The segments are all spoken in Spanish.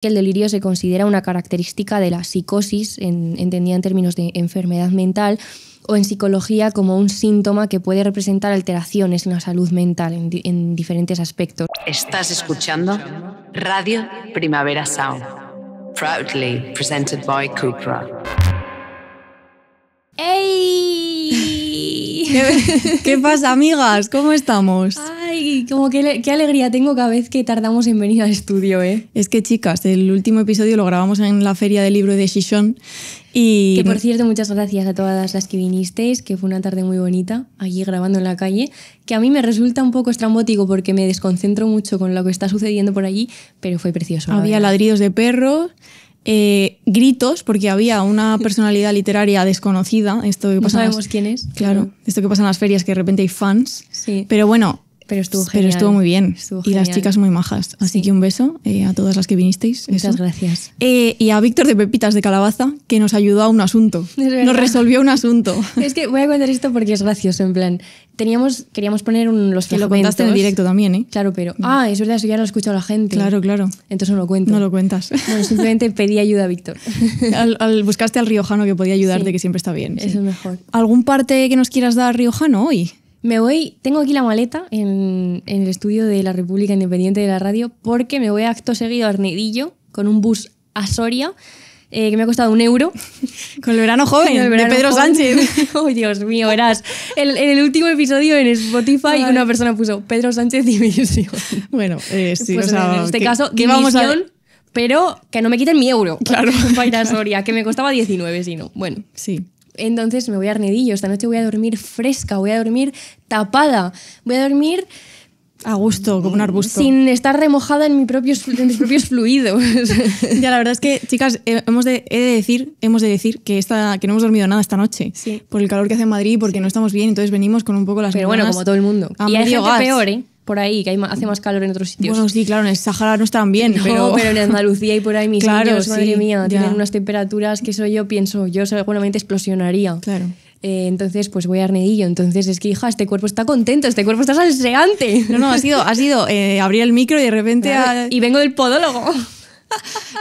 que el delirio se considera una característica de la psicosis, entendida en términos de enfermedad mental, o en psicología como un síntoma que puede representar alteraciones en la salud mental en diferentes aspectos. Estás escuchando Radio Primavera Sound, proudly presented by Cupra. ¡Ey! ¿Qué pasa, amigas? ¿Cómo estamos? Ay, como que qué alegría tengo cada vez que tardamos en venir al estudio, ¿eh? Es que, chicas, el último episodio lo grabamos en la Feria del Libro de Xixón y... Que, por cierto, muchas gracias a todas las que vinisteis, que fue una tarde muy bonita, allí grabando en la calle, que a mí me resulta un poco estrambótico porque me desconcentro mucho con lo que está sucediendo por allí, pero fue precioso. Había ladridos de perros, gritos, porque había una personalidad literaria desconocida. Esto que No pasa sabemos quién es. Claro, esto que pasa en las ferias, que de repente hay fans. Sí. Pero bueno... Pero estuvo genial. Pero estuvo muy bien. Estuvo y genial. las chicas muy majas. Así Sí. que un beso a todas las que vinisteis. Muchas eso. gracias. Y a Víctor de Pepitas de Calabaza, que nos ayudó a un asunto. Es verdad. Nos resolvió un asunto. Es que voy a contar esto porque es gracioso, en plan, queríamos poner los Que lo fragmentos. contaste en el directo también, ¿eh? Claro, pero... Ah, es verdad, eso ya lo ha escuchado la gente. Claro, claro. Entonces no lo cuento. No lo cuentas. Bueno, simplemente pedí ayuda a Víctor. Buscaste al riojano que podía ayudarte, Sí. que siempre está bien. Eso sí. es mejor. ¿Algún parte que nos quieras dar riojano hoy? Me voy, tengo aquí la maleta en el estudio de la República Independiente de la Radio porque me voy acto seguido a Arnedillo con un bus a Soria que me ha costado €1. Con el verano joven, El verano de Pedro joven. Sánchez. Oh, Dios mío, verás. En el último episodio en Spotify Vale. una persona puso Pedro Sánchez y Misión. Bueno, sí, Pues o sea, en este ¿qué- caso, qué vamos a Dimisión, pero que no me quiten mi euro. Claro. Para ir a Soria, que me costaba 19, si no. Bueno. Sí. Entonces me voy a Arnedillo. Esta noche voy a dormir fresca, voy a dormir tapada, voy a dormir A gusto, como un arbusto. sin estar remojada en mis propios fluidos. Ya, la verdad es que, chicas, hemos de decir que no hemos dormido nada esta noche. Sí. Por el calor que hace en Madrid, porque no estamos bien, entonces venimos con un poco las Pero bueno, neuronas como todo el mundo. a Y hay medio gente gas. peor, ¿eh? Por ahí, que hace más calor en otros sitios. Bueno, sí, claro, en el Sahara no están bien, No, pero en Andalucía y por ahí mis Claro, niños, sí, madre mía, ya. tienen unas temperaturas que yo seguramente explosionaría. Claro. Entonces, pues voy a Arnedillo. Entonces, es que, hija, este cuerpo está contento, este cuerpo está salseante. No, ha sido abrir el micro y de repente... Y vengo del podólogo.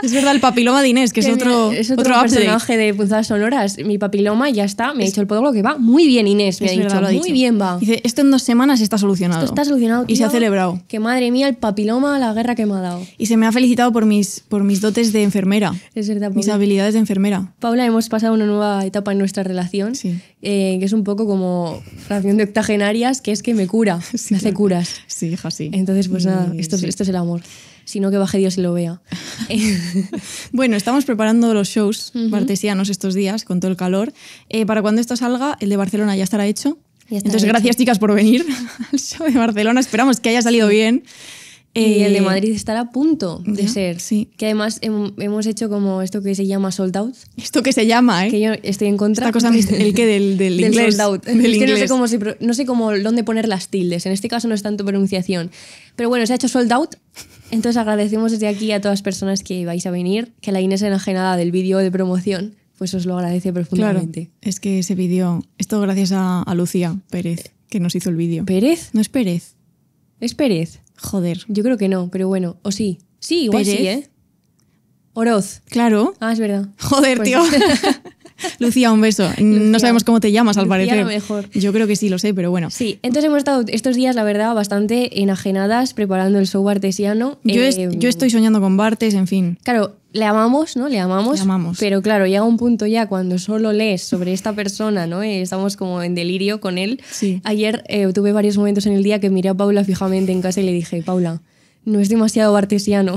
Es verdad, el papiloma de Inés, que es otro update. personaje de Punzadas Sonoras. Mi papiloma ya está. Me ha dicho el podólogo que va muy bien, Inés. Me Es ha verdad, dicho, lo ha muy dicho. bien va. Dice, esto en 2 semanas está solucionado. Esto está solucionado, Y se tío. ha celebrado. Que madre mía, el papiloma, la guerra que me ha dado. Y se me ha felicitado por mis dotes de enfermera. Es verdad, Mis Paula. habilidades de enfermera. Paula, hemos pasado una nueva etapa en nuestra relación, Sí. que es un poco como relación de octogenarias, que es que me cura, Sí, me hace claro. curas. Sí, hija, sí. Entonces, pues nada, Sí. esto es el amor. Si no, que baje Dios y lo vea. Bueno, estamos preparando los shows bartesianos estos días, con todo el calor. Para cuando esto salga, el de Barcelona ya estará hecho. Ya estará Entonces, hecho. gracias, chicas, por venir al show de Barcelona. Esperamos que haya salido bien. Y el de Madrid estará a punto de ya, ser. sí. Que además hemos hecho como esto que se llama sold out, Esto que se llama, ¿eh? que yo estoy en contra. Esta cosa, ¿el qué? Del inglés. sold out. Del Es que inglés. no sé cómo dónde poner las tildes. En este caso no es tanto pronunciación. Pero bueno, se ha hecho sold out. Entonces agradecemos desde aquí a todas las personas que vais a venir, que la Inés enajenada del vídeo de promoción, pues os lo agradece Claro, profundamente. es que ese vídeo, esto gracias a Lucía Pérez, que nos hizo el vídeo. ¿Pérez? ¿No es Pérez? ¿Es Pérez? Joder. Yo creo que no, pero bueno. O sí. Sí, igual ¿Pérez? sí, ¿eh? Oroz. Claro. Ah, es verdad. Joder, Pues- tío. Lucía, un beso. No Lucía. sabemos cómo te llamas, al Lucía, parecer. lo mejor. Yo creo que sí, lo sé, pero bueno. Sí, entonces hemos estado estos días, la verdad, bastante enajenadas preparando el show artesiano. Yo estoy soñando con Bartes, en fin. Claro, le amamos, ¿no? Le amamos. Le amamos. Pero claro, llega un punto ya cuando solo lees sobre esta persona, ¿no? Estamos como en delirio con él. Sí. Ayer tuve varios momentos en el día que miré a Paula fijamente en casa y le dije, Paula, no es demasiado bartesiano.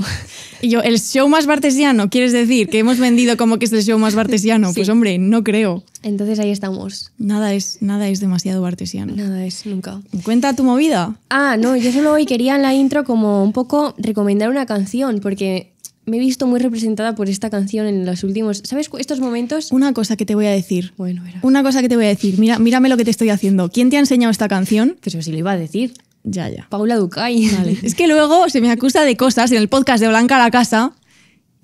Y yo, ¿el show más bartesiano? ¿Quieres decir que hemos vendido como que es el show más bartesiano? Sí. Pues hombre, no creo. Entonces ahí estamos. Nada es demasiado bartesiano. Nada es nunca. Cuenta tu movida. Ah, no, yo solo hoy quería en la intro como un poco recomendar una canción, porque me he visto muy representada por esta canción en los últimos... ¿Sabes estos momentos? Una cosa que te voy a decir. Bueno, verás. Una cosa que te voy a decir. Mírame lo que te estoy haciendo. ¿Quién te ha enseñado esta canción? Pero si lo iba a decir. Ya. Paula Ducay. Vale. Es que luego se me acusa de cosas en el podcast de Blanca a la Casa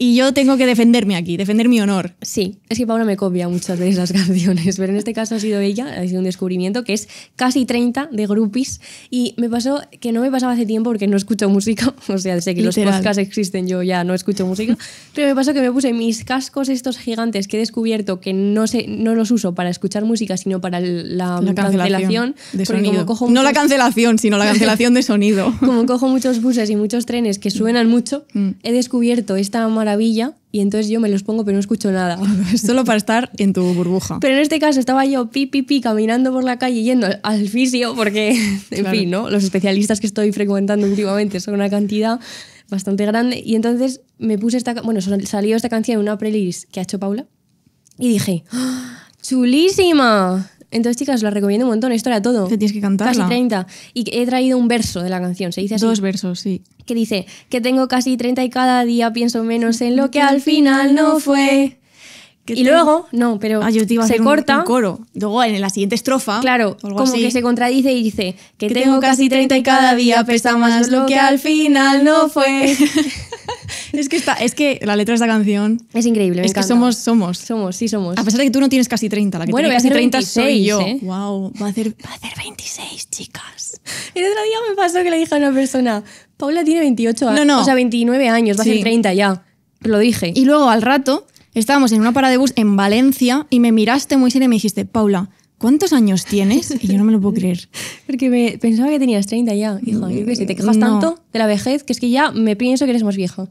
y yo tengo que defenderme aquí, defender mi honor. Sí, es que Paula me copia muchas veces las canciones, pero en este caso ha sido ella, ha sido un descubrimiento que es Casi 30 de Groupies, y me pasó que no me pasaba hace tiempo porque no escucho música, o sea, desde que Literal. los podcasts existen yo ya no escucho música, pero me pasó que me puse mis cascos estos gigantes que he descubierto que no los uso para escuchar música, sino para la cancelación de porque sonido. como cojo No la muchos- cancelación, sino la cancelación de sonido. como cojo muchos buses y muchos trenes que suenan mucho, he descubierto esta maravilla y entonces yo me los pongo pero no escucho nada. Es solo para estar en tu burbuja. Pero en este caso estaba yo pi caminando por la calle yendo al fisio porque, en Claro. fin, ¿no? Los especialistas que estoy frecuentando últimamente son una cantidad bastante grande y entonces me puse salió esta canción en una playlist que ha hecho Paula y dije, ¡ah! ¡Chulísima! Entonces, chicas, os la recomiendo un montón, esto era todo. Te tienes que cantarla. Casi 30. Y he traído un verso de la canción, se dice así. 2 versos, sí. Que dice que tengo casi 30 y cada día pienso menos en lo que al final no fue. Y luego, no, pero yo te iba a se hacer corta. un coro. Luego en la siguiente estrofa, Claro, o algo como así, que se contradice y dice que que tengo casi 30 y cada día pesa más lo que al final no fue. es que la letra de esta canción Es increíble, me es que encanta. somos. Sí somos. A pesar de que tú no tienes casi 30, la que Bueno, tiene voy a casi hacer 30 soy 26, yo. ¿eh? Wow, va a hacer 26, chicas. El otro día me pasó que le dije a una persona, Paula tiene 28 años, No. o sea, 29 años, va a Sí. ser 30 ya. Lo dije. Y luego al rato estábamos en una parada de bus en Valencia y me miraste muy seria y me dijiste, Paula, ¿cuántos años tienes? Y yo no me lo puedo creer. Porque pensaba que tenías 30 ya, hija. Yo qué sé, te quejas No. tanto de la vejez que es que ya me pienso que eres más vieja.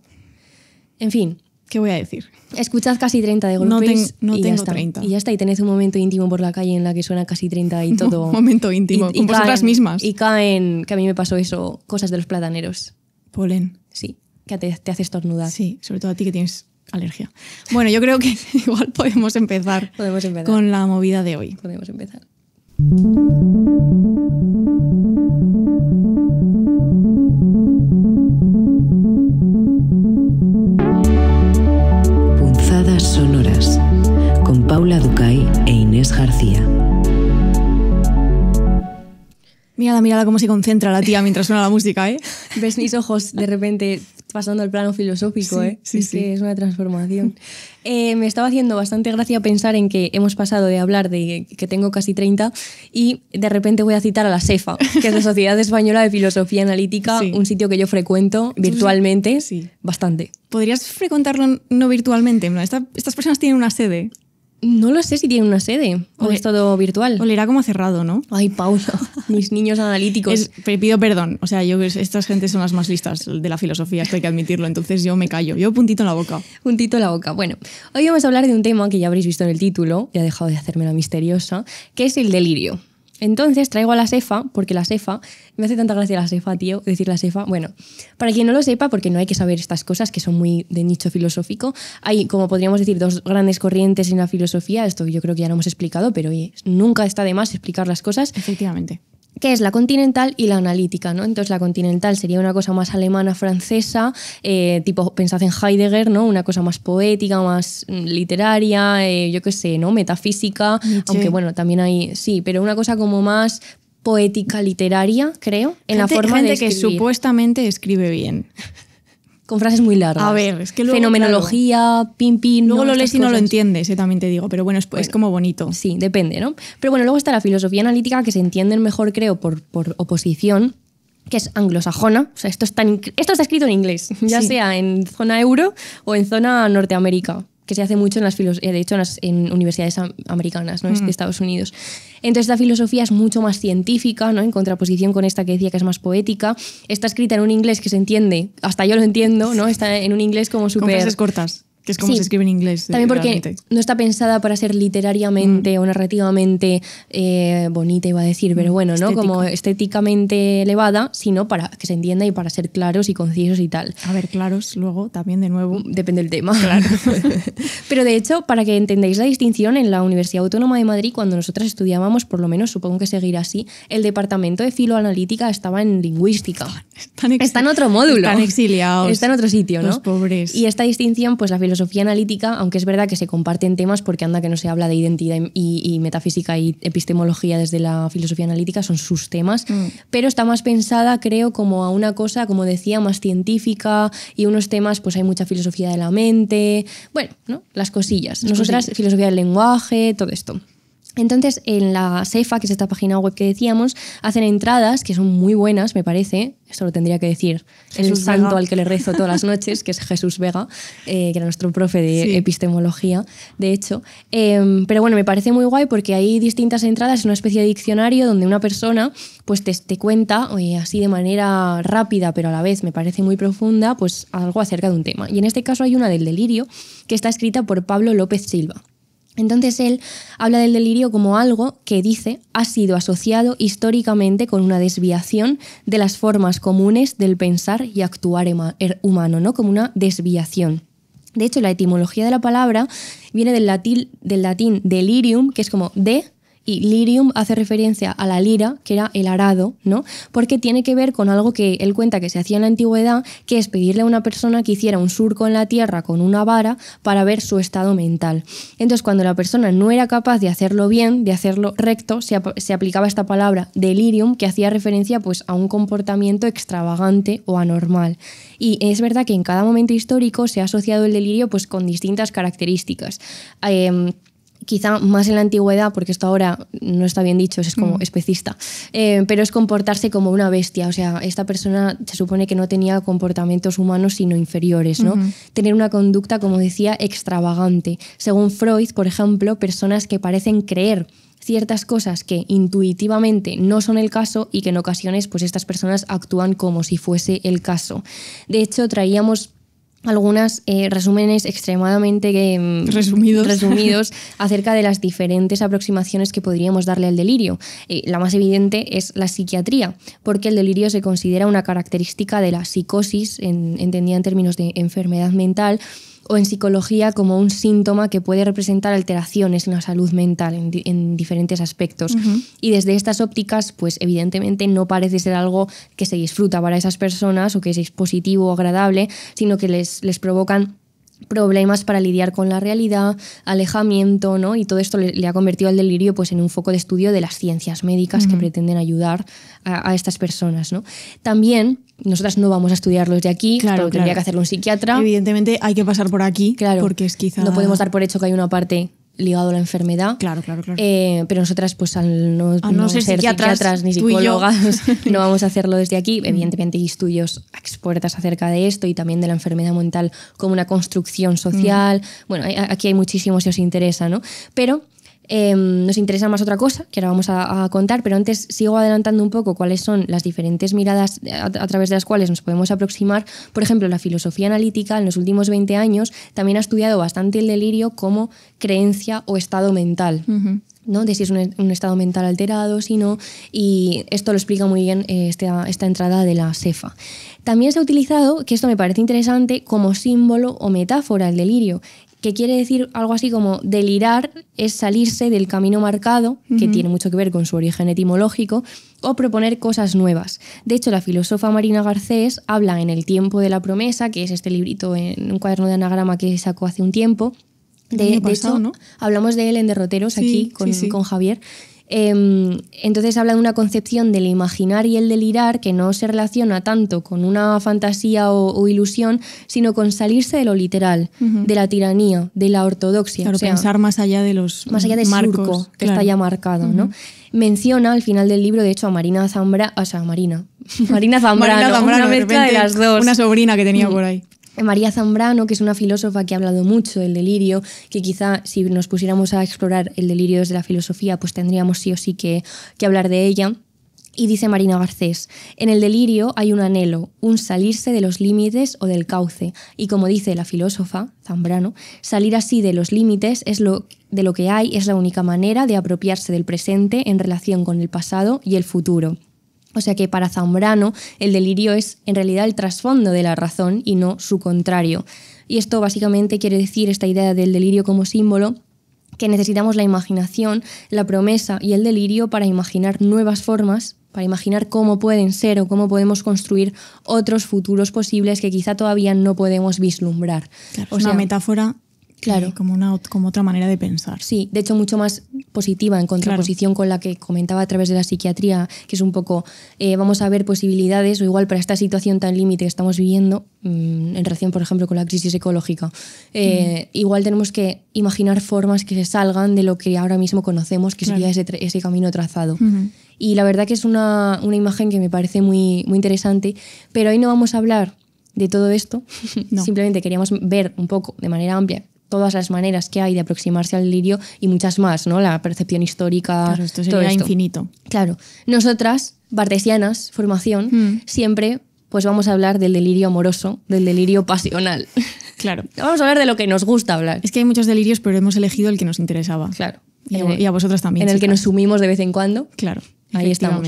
En fin, ¿Qué voy a decir? escuchad Casi 30 de No Groupies no y ya tengo está. 30. Y ya está, y tened un momento íntimo por la calle en la que suena Casi 30 y todo. Un momento íntimo, con vosotras mismas. Y caen, que a mí me pasó eso, cosas de los plataneros. Polen. Sí, que te hace estornudar. Sí, sobre todo a ti que tienes alergia. Bueno, yo creo que igual podemos empezar, Podemos empezar. con la movida de hoy. Podemos empezar. Punzadas sonoras con Paula Ducay e Inés García. Mírala cómo se concentra la tía mientras suena la música, ¿eh? Ves mis ojos de repente pasando al plano filosófico, Sí, ¿eh? sí, Es sí. que es una transformación. Me estaba haciendo bastante gracia pensar en que hemos pasado de hablar de que tengo casi 30 y de repente voy a citar a la SEFA, que es la Sociedad Española de Filosofía Analítica, Sí. un sitio que yo frecuento virtualmente Sí. bastante. ¿Podrías frecuentarlo no virtualmente? En plan, estas personas tienen una sede. No lo sé si tiene una sede o Ole- es todo virtual. Olerá como cerrado, ¿no? Ay, Paula, mis niños analíticos. Pido perdón. O sea, estas gentes son las más listas de la filosofía, esto hay que admitirlo. Entonces yo me callo. Yo puntito en la boca. Puntito en la boca. Bueno, hoy vamos a hablar de un tema que ya habréis visto en el título, ya he dejado de hacerme la misteriosa, que es el delirio. Entonces traigo a la SEFA, porque la SEFA, me hace tanta gracia la SEFA, tío, decir la SEFA. Bueno, para quien no lo sepa, porque no hay que saber estas cosas que son muy de nicho filosófico, hay, como podríamos decir, dos grandes corrientes en la filosofía, esto yo creo que ya lo hemos explicado, pero oye, nunca está de más explicar las cosas, Efectivamente. que es la continental y la analítica, ¿no? Entonces la continental sería una cosa más alemana, francesa, tipo, pensad en Heidegger, ¿no? Una cosa más poética, más literaria, yo qué sé, ¿no? Metafísica, Nietzsche. aunque bueno, también hay, sí, pero una cosa como más poética, literaria, creo, en la forma gente de que escribir. supuestamente escribe bien. Con frases muy largas. A ver, es que luego, fenomenología, pim, pim. Luego ¿no? lo lees Estas y no lo cosas. entiendes, también te digo. Pero bueno, es como bonito. Sí, depende, ¿no? Pero bueno, luego está la filosofía analítica, que se entienden mejor, creo, por oposición, que es anglosajona. O sea, esto está escrito en inglés, ya Sí. sea en zona euro o en zona Norteamérica, que se hace mucho en de hecho en universidades americanas, ¿no? De Estados Unidos. Entonces la filosofía es mucho más científica, ¿no? En contraposición con esta que decía que es más poética. Está escrita en un inglés que se entiende, hasta yo lo entiendo, ¿no? Está en un inglés como Con súper... frases cortas, que es como Sí. se escribe en inglés. También porque realmente. no está pensada para ser literariamente o narrativamente bonita, iba a decir, pero bueno, ¿no? Estético. Como estéticamente elevada, sino para que se entienda y para ser claros y concisos y tal. A ver, claros, luego también de nuevo. Depende del tema. Claro. Pero de hecho, para que entendáis la distinción, en la Universidad Autónoma de Madrid, cuando nosotras estudiábamos, por lo menos supongo que seguirá así, el departamento de filoanalítica estaba en lingüística. Está en otro módulo. Están exiliados. Está en otro sitio, ¿no? Los pobres. Y esta distinción, pues la filosofía filosofía analítica, aunque es verdad que se comparten temas porque anda que no se habla de identidad y metafísica y epistemología desde la filosofía analítica, son sus temas, pero está más pensada, creo, como a una cosa, como decía, más científica, y unos temas, pues hay mucha filosofía de la mente, bueno, ¿no? Las cosillas. Nosotras, filosofía del lenguaje, todo esto. Entonces, en la SEFA, que es esta página web que decíamos, hacen entradas que son muy buenas, me parece. Esto lo tendría que decir Jesús el santo Vega, al que le rezo todas las noches, que es Jesús Vega, que era nuestro profe de epistemología, de hecho. Pero bueno, me parece muy guay porque hay distintas entradas, es una especie de diccionario donde una persona pues te cuenta, así de manera rápida, pero a la vez me parece muy profunda, pues algo acerca de un tema. Y en este caso hay una del delirio, que está escrita por Pablo López Silva. Entonces él habla del delirio como algo que, dice, ha sido asociado históricamente con una desviación de las formas comunes del pensar y actuar humano, ¿no? Como una desviación. De hecho, la etimología de la palabra viene del latín delirium, que es como de, y lirium hace referencia a la lira, que era el arado, ¿no? Porque tiene que ver con algo que él cuenta que se hacía en la antigüedad, que es pedirle a una persona que hiciera un surco en la tierra con una vara para ver su estado mental. Entonces, cuando la persona no era capaz de hacerlo bien, de hacerlo recto, se aplicaba esta palabra delirium, que hacía referencia pues, a un comportamiento extravagante o anormal. Y es verdad que en cada momento histórico se ha asociado el delirio pues, con distintas características. Quizá más en la antigüedad, porque esto ahora no está bien dicho, es como especista, pero es comportarse como una bestia. O sea, esta persona se supone que no tenía comportamientos humanos sino inferiores, ¿no? Tener una conducta, como decía, extravagante. Según Freud, por ejemplo, personas que parecen creer ciertas cosas que intuitivamente no son el caso y que en ocasiones pues, estas personas actúan como si fuese el caso. De hecho, traíamos algunos resúmenes extremadamente resumidos acerca de las diferentes aproximaciones que podríamos darle al delirio. La más evidente es la psiquiatría, porque el delirio se considera una característica de la psicosis, entendida en términos de enfermedad mental, o en psicología como un síntoma que puede representar alteraciones en la salud mental en diferentes aspectos. Y desde estas ópticas, pues evidentemente no parece ser algo que se disfruta para esas personas o que es positivo o agradable, sino que les provocan problemas para lidiar con la realidad, alejamiento, ¿no? Y todo esto le ha convertido al delirio pues, en un foco de estudio de las ciencias médicas que pretenden ayudar a estas personas, ¿no? También, nosotras no vamos a estudiarlo desde aquí, claro, tendría que hacerlo un psiquiatra. Evidentemente hay que pasar por aquí, claro, porque es quizá... No podemos dar por hecho que hay una parte ligado a la enfermedad. Claro. Pero nosotras, pues al no ser psiquiatras ni psicólogas, no vamos a hacerlo desde aquí. Evidentemente hay estudios expuertas acerca de esto y también de la enfermedad mental como una construcción social. Bueno, aquí hay muchísimo si os interesa, ¿no? Pero nos interesa más otra cosa, que ahora vamos a contar, pero antes sigo adelantando un poco cuáles son las diferentes miradas a través de las cuales nos podemos aproximar. Por ejemplo, la filosofía analítica en los últimos 20 años también ha estudiado bastante el delirio como creencia o estado mental. ¿No? De si es un estado mental alterado, si no, y esto lo explica muy bien esta entrada de la SEFA. También se ha utilizado, que esto me parece interesante, como símbolo o metáfora el delirio, que quiere decir algo así como delirar es salirse del camino marcado, que tiene mucho que ver con su origen etimológico, o proponer cosas nuevas. De hecho, la filósofa Marina Garcés habla en El tiempo de la promesa, que es este librito en un cuaderno de anagrama que sacó hace un tiempo. De hecho, ¿no? Hablamos de él en Derroteros aquí con Javier. Entonces habla de una concepción del imaginar y el delirar que no se relaciona tanto con una fantasía o ilusión, sino con salirse de lo literal, de la tiranía, de la ortodoxia. Claro, o sea, pensar más allá de los más allá del marcos, surco que está ya marcado, ¿no? Menciona al final del libro, de hecho, a Marina Zambrano, una mezcla de las dos. Una sobrina que tenía por ahí. María Zambrano, que es una filósofa que ha hablado mucho del delirio, que quizá si nos pusiéramos a explorar el delirio desde la filosofía, pues tendríamos sí o sí que hablar de ella. Y dice Marina Garcés, en el delirio hay un anhelo, un salirse de los límites o del cauce. Y como dice la filósofa Zambrano, salir así de los límites de lo que hay es la única manera de apropiarse del presente en relación con el pasado y el futuro. O sea que para Zambrano el delirio es en realidad el trasfondo de la razón y no su contrario. Y esto básicamente quiere decir, esta idea del delirio como símbolo, que necesitamos la imaginación, la promesa y el delirio para imaginar nuevas formas para imaginar cómo pueden ser o cómo podemos construir otros futuros posibles que quizá todavía no podemos vislumbrar. Claro, es una metáfora. Claro. Como otra manera de pensar. Sí, de hecho mucho más positiva en contraposición con la que comentaba a través de la psiquiatría, que es un poco, vamos a ver posibilidades, o igual para esta situación tan límite que estamos viviendo, en relación, por ejemplo, con la crisis ecológica, igual tenemos que imaginar formas que se salgan de lo que ahora mismo conocemos, que sería ese camino trazado. Y la verdad que es una imagen que me parece muy, muy interesante, pero hoy no vamos a hablar de todo esto, no. Simplemente queríamos ver un poco de manera amplia todas las maneras que hay de aproximarse al delirio y muchas más, ¿no? La percepción histórica. Claro, esto sería infinito. Claro. Nosotras, bartesianas, formación, siempre pues vamos a hablar del delirio amoroso, del delirio pasional. Claro. Vamos a hablar de lo que nos gusta hablar. Es que hay muchos delirios, pero hemos elegido el que nos interesaba. Claro. Y a vosotras también. En el que nos sumimos de vez en cuando. Claro. Ahí estamos.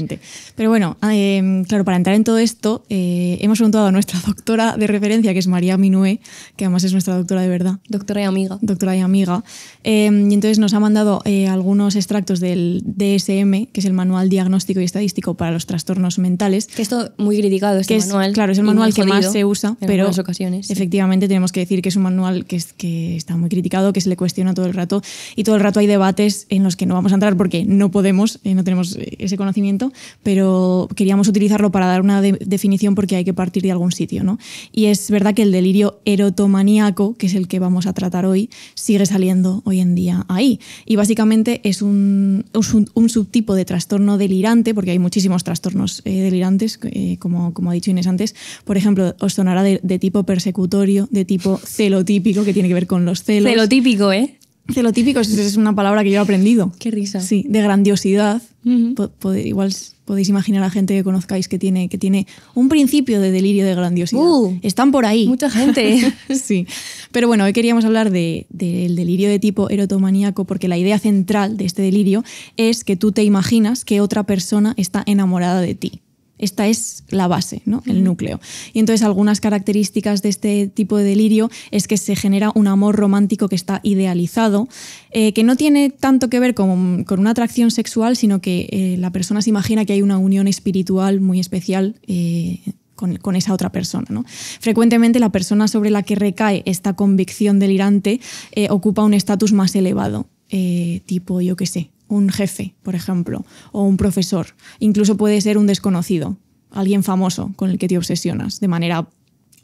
Pero bueno, claro, para entrar en todo esto, hemos preguntado a nuestra doctora de referencia, que es María Minué, que además es nuestra doctora de verdad. Doctora y amiga. Doctora y amiga. Y entonces nos ha mandado algunos extractos del DSM, que es el Manual Diagnóstico y Estadístico para los Trastornos Mentales. Que esto muy criticado, manual. Claro, es el manual que más se usa, pero en ocasiones, efectivamente tenemos que decir que es un manual que está muy criticado, que se le cuestiona todo el rato, y todo el rato hay debates en los que no vamos a entrar porque no podemos, no tenemos ese conocimiento, pero queríamos utilizarlo para dar una definición porque hay que partir de algún sitio, ¿no? Y es verdad que el delirio erotomaníaco, que es el que vamos a tratar hoy, sigue saliendo hoy en día ahí. Y básicamente es un subtipo de trastorno delirante, porque hay muchísimos trastornos delirantes, como ha dicho Inés antes. Por ejemplo, os sonará de tipo persecutorio, de tipo celotípico, que tiene que ver con los celos. Celotípico, ¿eh? Celotípico es una palabra que yo he aprendido. Qué risa. Sí, de grandiosidad. Igual podéis imaginar a gente que conozcáis que tiene un principio de delirio de grandiosidad. Están por ahí. Mucha gente. Sí. Pero bueno, hoy queríamos hablar del delirio de tipo erotomaníaco porque la idea central de este delirio es que tú te imaginas que otra persona está enamorada de ti. Esta es la base, ¿no? El núcleo. Y entonces algunas características de este tipo de delirio es que se genera un amor romántico que está idealizado, que no tiene tanto que ver con una atracción sexual, sino que la persona se imagina que hay una unión espiritual muy especial con esa otra persona, ¿no? Frecuentemente la persona sobre la que recae esta convicción delirante ocupa un estatus más elevado, tipo, yo qué sé, un jefe, por ejemplo, o un profesor. Incluso puede ser un desconocido, alguien famoso con el que te obsesionas de manera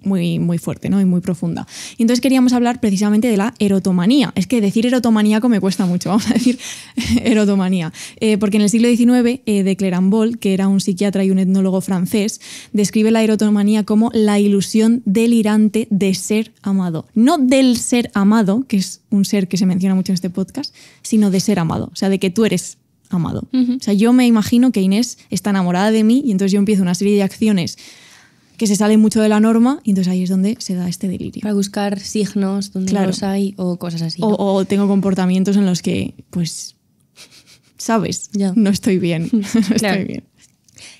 muy, muy fuerte, ¿no? Y muy profunda. Y entonces queríamos hablar precisamente de la erotomanía. Es que decir erotomaníaco me cuesta mucho, vamos a decir erotomanía. Porque en el siglo XIX, de Clerambault, que era un psiquiatra y un etnólogo francés, describe la erotomanía como la ilusión delirante de ser amado. No del ser amado, que es un ser que se menciona mucho en este podcast, sino de ser amado. O sea, de que tú eres amado. O sea, yo me imagino que Inés está enamorada de mí y entonces yo empiezo una serie de acciones que se sale mucho de la norma y entonces ahí es donde se da este delirio. Para buscar signos donde no los hay o cosas así, ¿no? O tengo comportamientos en los que, pues, ¿sabes? Ya. No estoy bien. Claro. Estoy bien.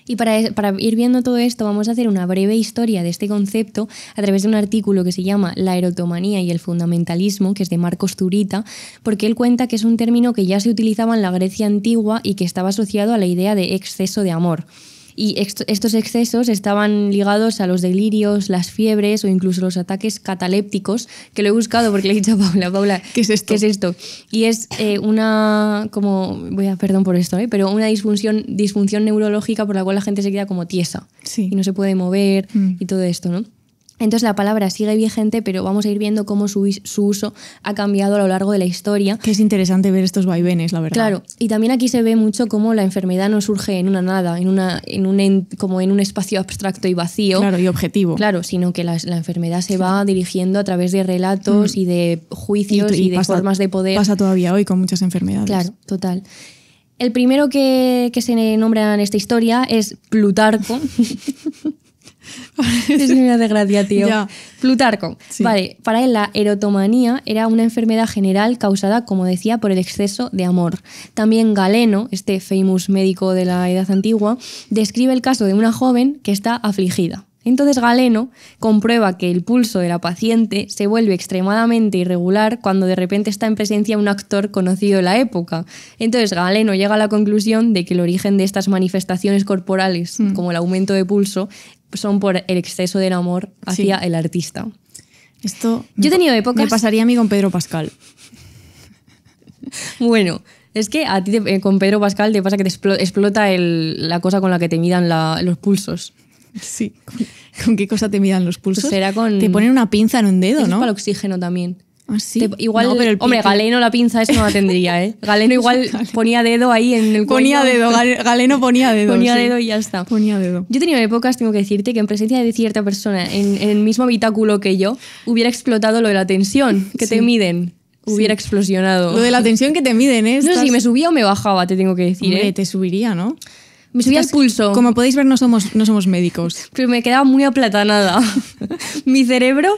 Y para ir viendo todo esto vamos a hacer una breve historia de este concepto a través de un artículo que se llama La erotomanía y el fundamentalismo, que es de Marcos Zurita, porque él cuenta que es un término que ya se utilizaba en la Grecia antigua y que estaba asociado a la idea de exceso de amor. Y estos excesos estaban ligados a los delirios, las fiebres o incluso los ataques catalépticos, que lo he buscado porque le he dicho a Paula, ¿qué es esto? ¿Qué es esto? Y es perdón por esto, pero una disfunción neurológica por la cual la gente se queda como tiesa, sí, y no se puede mover y todo esto, ¿no? Entonces la palabra sigue vigente, pero vamos a ir viendo cómo su uso ha cambiado a lo largo de la historia. Que es interesante ver estos vaivenes, la verdad. Claro, y también aquí se ve mucho cómo la enfermedad no surge en una nada, como en un espacio abstracto y vacío. Claro, y objetivo. Claro, sino que la enfermedad se va dirigiendo a través de relatos y de juicios y de formas de poder. Pasa todavía hoy con muchas enfermedades. Claro, total. El primero que se nombra en esta historia es Plutarco. Es que me hace gracia, tío. Ya. Plutarco. Sí. Vale, para él la erotomanía era una enfermedad general causada, como decía, por el exceso de amor. También Galeno, este famous médico de la Edad Antigua, describe el caso de una joven que está afligida. Entonces Galeno comprueba que el pulso de la paciente se vuelve extremadamente irregular cuando de repente está en presencia de un actor conocido de la época. Entonces Galeno llega a la conclusión de que el origen de estas manifestaciones corporales, como el aumento de pulso, son por el exceso del amor hacia el artista. Esto Yo he tenido épocas... me pasaría a mí con Pedro Pascal. Bueno, es que a ti con Pedro Pascal te pasa que te explota la cosa con la que te midan los pulsos. Sí. ¿Con qué cosa te midan los pulsos? Pues será con... Te ponen una pinza en un dedo, Eso ¿no? es para el oxígeno también. ¿Ah, sí? Igual, No, pero el hombre, Galeno la pinza esa no la tendría, ¿eh? Galeno igual ponía dedo ahí en el cuello. Ponía dedo, Galeno ponía dedo. Ponía sí. dedo y ya está. Ponía dedo. Yo he tenido épocas, tengo que decirte, que en presencia de cierta persona en el mismo habitáculo que yo, hubiera explotado lo de la tensión que te miden. Hubiera explosionado. Lo de la tensión que te miden, ¿eh? No sé si me subía o me bajaba, te tengo que decir, Hombre, ¿eh? te subiría, ¿no? Me subía el pulso. Como podéis ver, no somos médicos. Pero me quedaba muy aplatanada. Mi cerebro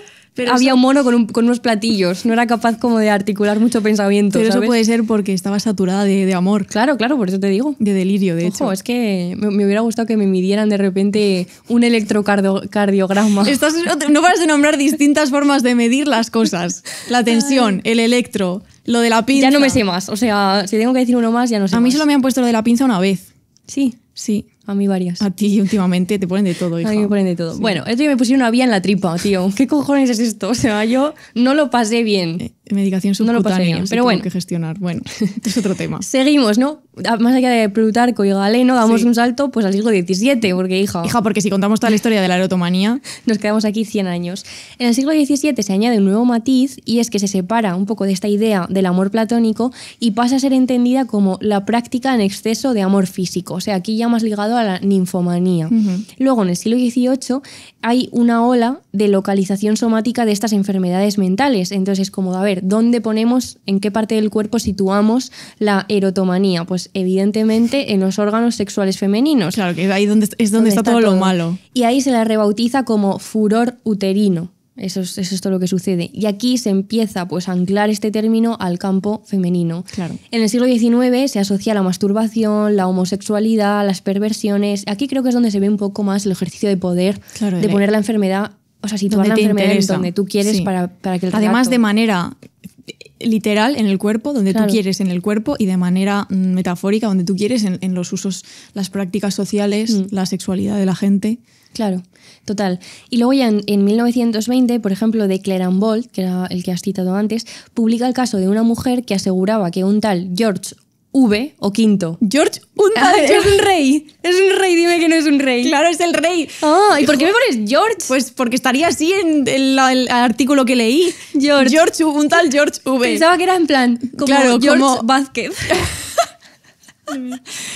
había un mono con unos platillos. No era capaz como de articular mucho pensamiento, Pero ¿sabes? eso puede ser porque estaba saturada de amor. Claro, por eso te digo. De delirio, de hecho. Ojo, es que me hubiera gustado que me midieran de repente un electrocardiograma. No paras de nombrar distintas formas de medir las cosas. La tensión, el electro, lo de la pinza. Ya no me sé más. O sea, si tengo que decir uno más, ya no sé A mí más. solo me han puesto lo de la pinza una vez. Sí, Sí. a mí varias. A ti últimamente te ponen de todo, hija. A mí me ponen de todo. Sí. Bueno, esto ya me pusieron una vía en la tripa, tío. ¿Qué cojones es esto? O sea, yo no lo pasé bien. Medicación No lo pasé subcutánea. bien, se pero tuvo bueno. que gestionar. Bueno, es otro tema. Seguimos, ¿no? Más allá de Plutarco y Galeno, damos un salto pues al siglo XVII, porque hija, Porque si contamos toda la historia de la erotomanía, nos quedamos aquí 100 años. En el siglo XVII se añade un nuevo matiz y es que se separa un poco de esta idea del amor platónico y pasa a ser entendida como la práctica en exceso de amor físico. O sea, aquí ya más ligado a la ninfomanía. Luego, en el siglo XVIII hay una ola de localización somática de estas enfermedades mentales. Entonces es como, a ver, ¿dónde ponemos, en qué parte del cuerpo situamos la erotomanía? Pues evidentemente en los órganos sexuales femeninos. claro, que ahí es donde está todo lo malo. Y ahí se la rebautiza como furor uterino. Eso es todo lo que sucede. Y aquí se empieza pues, a anclar este término al campo femenino. Claro. En el siglo XIX se asocia la masturbación, la homosexualidad, las perversiones. Aquí creo que es donde se ve un poco más el ejercicio de poder, Claro, de poner la enfermedad, o sea, situar donde la te enfermedad interesa. en donde tú quieres Sí. para que el Además, relato- de manera literal en el cuerpo, donde Claro. tú quieres en el cuerpo, y de manera metafórica, donde tú quieres en los usos, las prácticas sociales, la sexualidad de la gente. Claro, total. Y luego ya en 1920, por ejemplo, de Clerambault, que era el que has citado antes, publica el caso de una mujer que aseguraba que un tal George V o Quinto. George, Es un rey. Es un rey, dime que no es un rey. Claro, es el rey. Ah, ¿y por qué me pones George? Pues porque estaría así en el artículo que leí. George. Un tal George V. Pensaba que era en plan, como Claro, George como- Vázquez.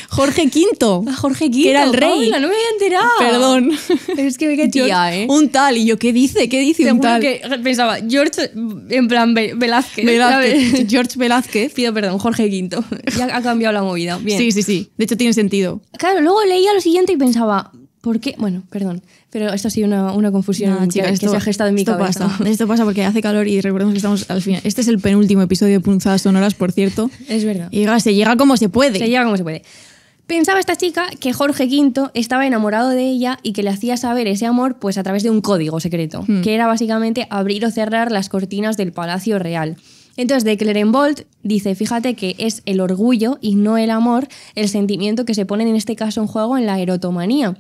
Jorge V. A Jorge Quinto. Que era el rey. Hola, no me había enterado. Perdón. Es que qué tía, ¿eh? Un tal. Y yo, ¿qué dice? ¿Qué dice Te un juro tal? que pensaba, George, en plan Velázquez. Velázquez. ¿sabes? George Velázquez. Pido perdón, Jorge Quinto. Ya ha cambiado la movida. Bien. Sí. De hecho, tiene sentido. Claro, luego leía lo siguiente y pensaba, ¿por qué? Bueno, perdón, pero esto ha sido una confusión Nada, chica, que se ha gestado en mi cabeza. Esto pasa porque hace calor y recordemos que estamos al final. Este es el penúltimo episodio de Punzadas Sonoras, por cierto. Es verdad. Y se llega como se puede. Se llega como se puede. Pensaba esta chica que Jorge V estaba enamorado de ella y que le hacía saber ese amor pues a través de un código secreto, que era básicamente abrir o cerrar las cortinas del Palacio Real. Entonces, de Clerambault dice, fíjate que es el orgullo y no el amor el sentimiento que se pone en este caso en juego en la erotomanía.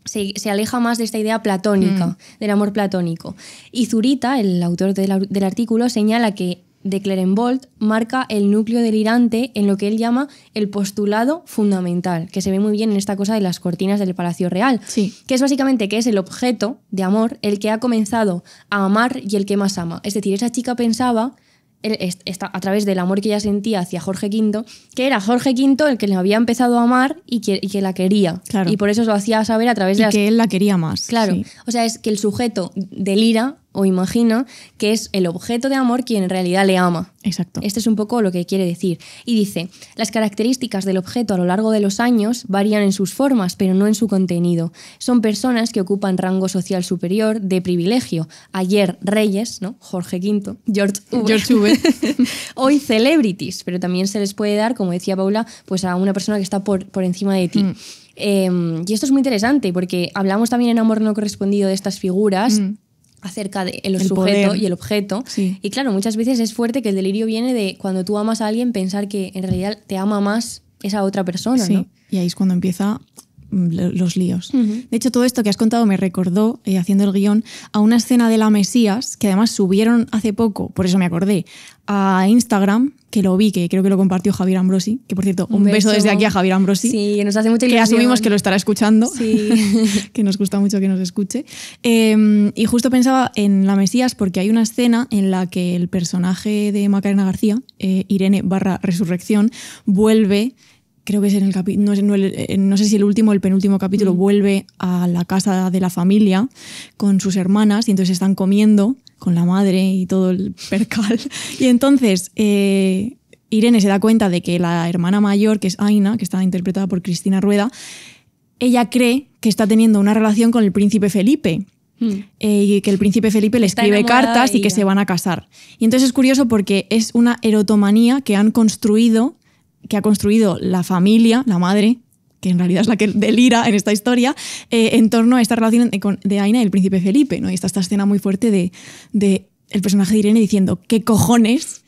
Se aleja más de esta idea platónica, del amor platónico. Y Zurita, el autor del artículo, señala que de Clerambault marca el núcleo delirante en lo que él llama el postulado fundamental, que se ve muy bien en esta cosa de las cortinas del Palacio Real, Sí. que es básicamente que es el objeto de amor el que ha comenzado a amar y el que más ama. Es decir, esa chica pensaba, a través del amor que ella sentía hacia Jorge V, que era Jorge V el que le había empezado a amar y que la quería. Claro. Y por eso lo hacía saber a través de Y las... que él la quería más. Claro, sí. o sea, es que el sujeto delira o imagina que es el objeto de amor quien en realidad le ama. Exacto. Este es un poco lo que quiere decir. Y dice, las características del objeto a lo largo de los años varían en sus formas, pero no en su contenido. Son personas que ocupan rango social superior de privilegio. Ayer reyes, ¿no? Jorge V, George V. George V. Hoy celebrities, pero también se les puede dar, como decía Paula, pues a una persona que está por encima de ti. Y esto es muy interesante porque hablamos también en Amor no correspondido de estas figuras acerca del sujeto poder. y el objeto. Sí. Y claro, muchas veces es fuerte que el delirio viene de cuando tú amas a alguien pensar que en realidad te ama más esa otra persona, Sí, ¿no? y ahí es cuando empieza los líos. De hecho, todo esto que has contado me recordó, haciendo el guión, a una escena de La Mesías, que además subieron hace poco, por eso me acordé, a Instagram, que lo vi, que creo que lo compartió Javier Ambrosi, que por cierto, un beso desde aquí a Javier Ambrosi. Sí, que nos hace mucha que ilusión. asumimos que lo estará escuchando, Sí. que nos gusta mucho que nos escuche. Y justo pensaba en La Mesías porque hay una escena en la que el personaje de Macarena García, Irene / Resurrección, vuelve, creo que es en el capítulo, no sé si el último o el penúltimo capítulo, vuelve a la casa de la familia con sus hermanas y entonces están comiendo con la madre y todo el percal. Y entonces Irene se da cuenta de que la hermana mayor, que es Aina, que está interpretada por Cristina Rueda, ella cree que está teniendo una relación con el príncipe Felipe. Y que el príncipe Felipe le Está escribe enamorada cartas de y que ella. se van a casar. Y entonces es curioso porque es una erotomanía que ha construido la familia, la madre, que en realidad es la que delira en esta historia, en torno a esta relación de Aina y el príncipe Felipe, ¿no? Y está esta escena muy fuerte de el personaje de Irene diciendo ¿qué cojones?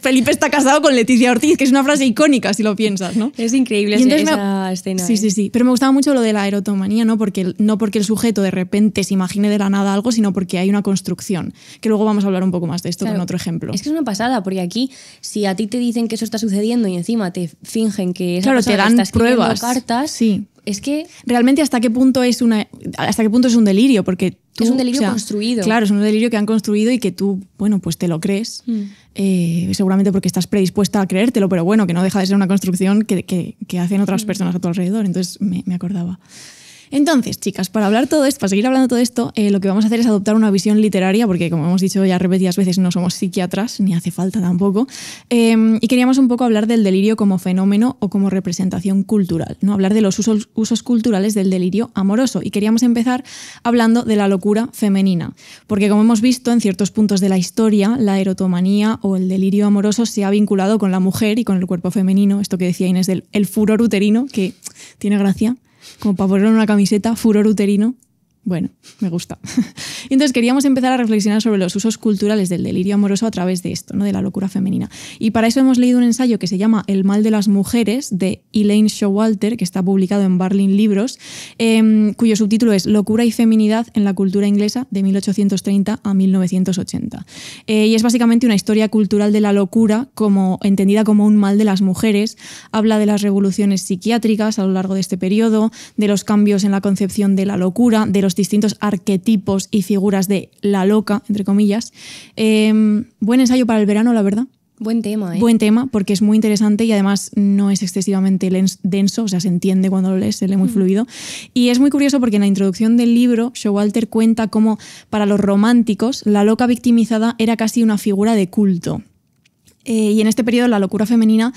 Felipe está casado con Leticia Ortiz, que es una frase icónica si lo piensas, ¿no? Es increíble Y entonces esa escena. Sí, sí, sí. Pero me gustaba mucho lo de la erotomanía, ¿no? No porque el sujeto de repente se imagine de la nada algo, sino porque hay una construcción. Que luego vamos a hablar un poco más de esto con otro ejemplo. Es que es una pasada, porque aquí, si a ti te dicen que eso está sucediendo y encima te fingen que esa Claro, te persona dan está escribiendo pruebas. cartas, Sí. es que Realmente hasta qué punto es un delirio, porque tú, es un delirio construido. Claro, es un delirio que han construido y que tú, bueno, pues te lo crees, seguramente porque estás predispuesta a creértelo, pero bueno, que no deja de ser una construcción que hacen otras personas a tu alrededor. Entonces me acordaba. Entonces, chicas, para seguir hablando de todo esto, lo que vamos a hacer es adoptar una visión literaria, porque como hemos dicho ya repetidas veces, no somos psiquiatras, ni hace falta tampoco, y queríamos un poco hablar del delirio como fenómeno o como representación cultural, ¿no? Hablar de los usos culturales del delirio amoroso. Y queríamos empezar hablando de la locura femenina, porque como hemos visto en ciertos puntos de la historia, la erotomanía o el delirio amoroso se ha vinculado con la mujer y con el cuerpo femenino, esto que decía Inés del el furor uterino, que tiene gracia, como para ponerlo en una camiseta, furor uterino. Bueno, me gusta. Y entonces queríamos empezar a reflexionar sobre los usos culturales del delirio amoroso a través de esto, ¿no? De la locura femenina. Y para eso hemos leído un ensayo que se llama El mal de las mujeres, de Elaine Showalter, que está publicado en Barlin Libros, cuyo subtítulo es Locura y feminidad en la cultura inglesa de 1830 a 1980. Y es básicamente una historia cultural de la locura, entendida como un mal de las mujeres. Habla de las revoluciones psiquiátricas a lo largo de este periodo, de los cambios en la concepción de la locura, de los distintos arquetipos y figuras de la loca, entre comillas. Buen ensayo para el verano, la verdad. buen tema, ¿eh? Buen tema, porque es muy interesante y además no es excesivamente denso, o sea, se entiende cuando lo lees, se lee muy fluido. Y es muy curioso porque en la introducción del libro, Showalter cuenta cómo para los románticos la loca victimizada era casi una figura de culto. Y en este periodo la locura femenina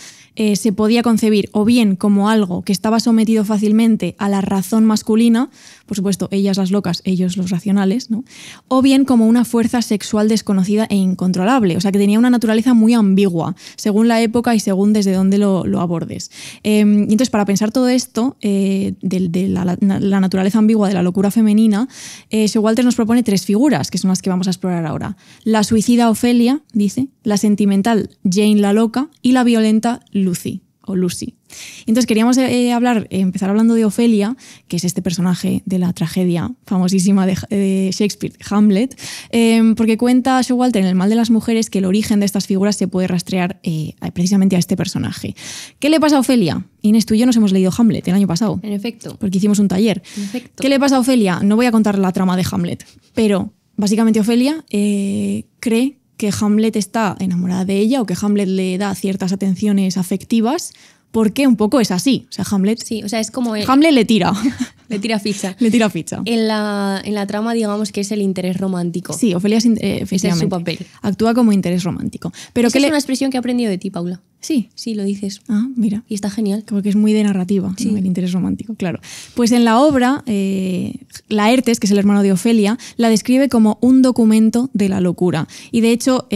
se podía concebir o bien como algo que estaba sometido fácilmente a la razón masculina, por supuesto, ellas las locas, ellos los racionales, ¿no? O bien como una fuerza sexual desconocida e incontrolable, o sea que tenía una naturaleza muy ambigua, según la época y según desde dónde lo abordes. Y entonces, para pensar todo esto, de la naturaleza ambigua de la locura femenina, Showalter nos propone 3 figuras, que son las que vamos a explorar ahora. La suicida Ofelia, dice, la sentimental Jane la loca y la violenta Lucy o Lucy. Entonces queríamos empezar hablando de Ofelia, que es este personaje de la tragedia famosísima de Shakespeare, Hamlet, porque cuenta Showalter en El mal de las mujeres que el origen de estas figuras se puede rastrear precisamente a este personaje. ¿Qué le pasa a Ofelia? Inés, tú y yo nos hemos leído Hamlet el año pasado. En efecto. Porque hicimos un taller. En efecto. ¿Qué le pasa a Ofelia? No voy a contar la trama de Hamlet, pero básicamente Ofelia cree que Hamlet está enamorada de ella o que Hamlet le da ciertas atenciones afectivas, porque un poco es así. O sea, Hamlet, Sí, o sea, es como Hamlet le tira. Le tira ficha. Le tira ficha. En la trama, digamos que es el interés romántico. Sí, Ofelia efectivamente. Ese es su papel. Actúa como interés romántico. Pero Esa es una expresión que he aprendido de ti, Paula. Sí. Sí, lo dices. Ah, mira. Y está genial. Como que es muy de narrativa, Sí. ¿no? El interés romántico, claro. Pues en la obra, Laertes, que es el hermano de Ofelia, la describe como un documento de la locura. Y de hecho,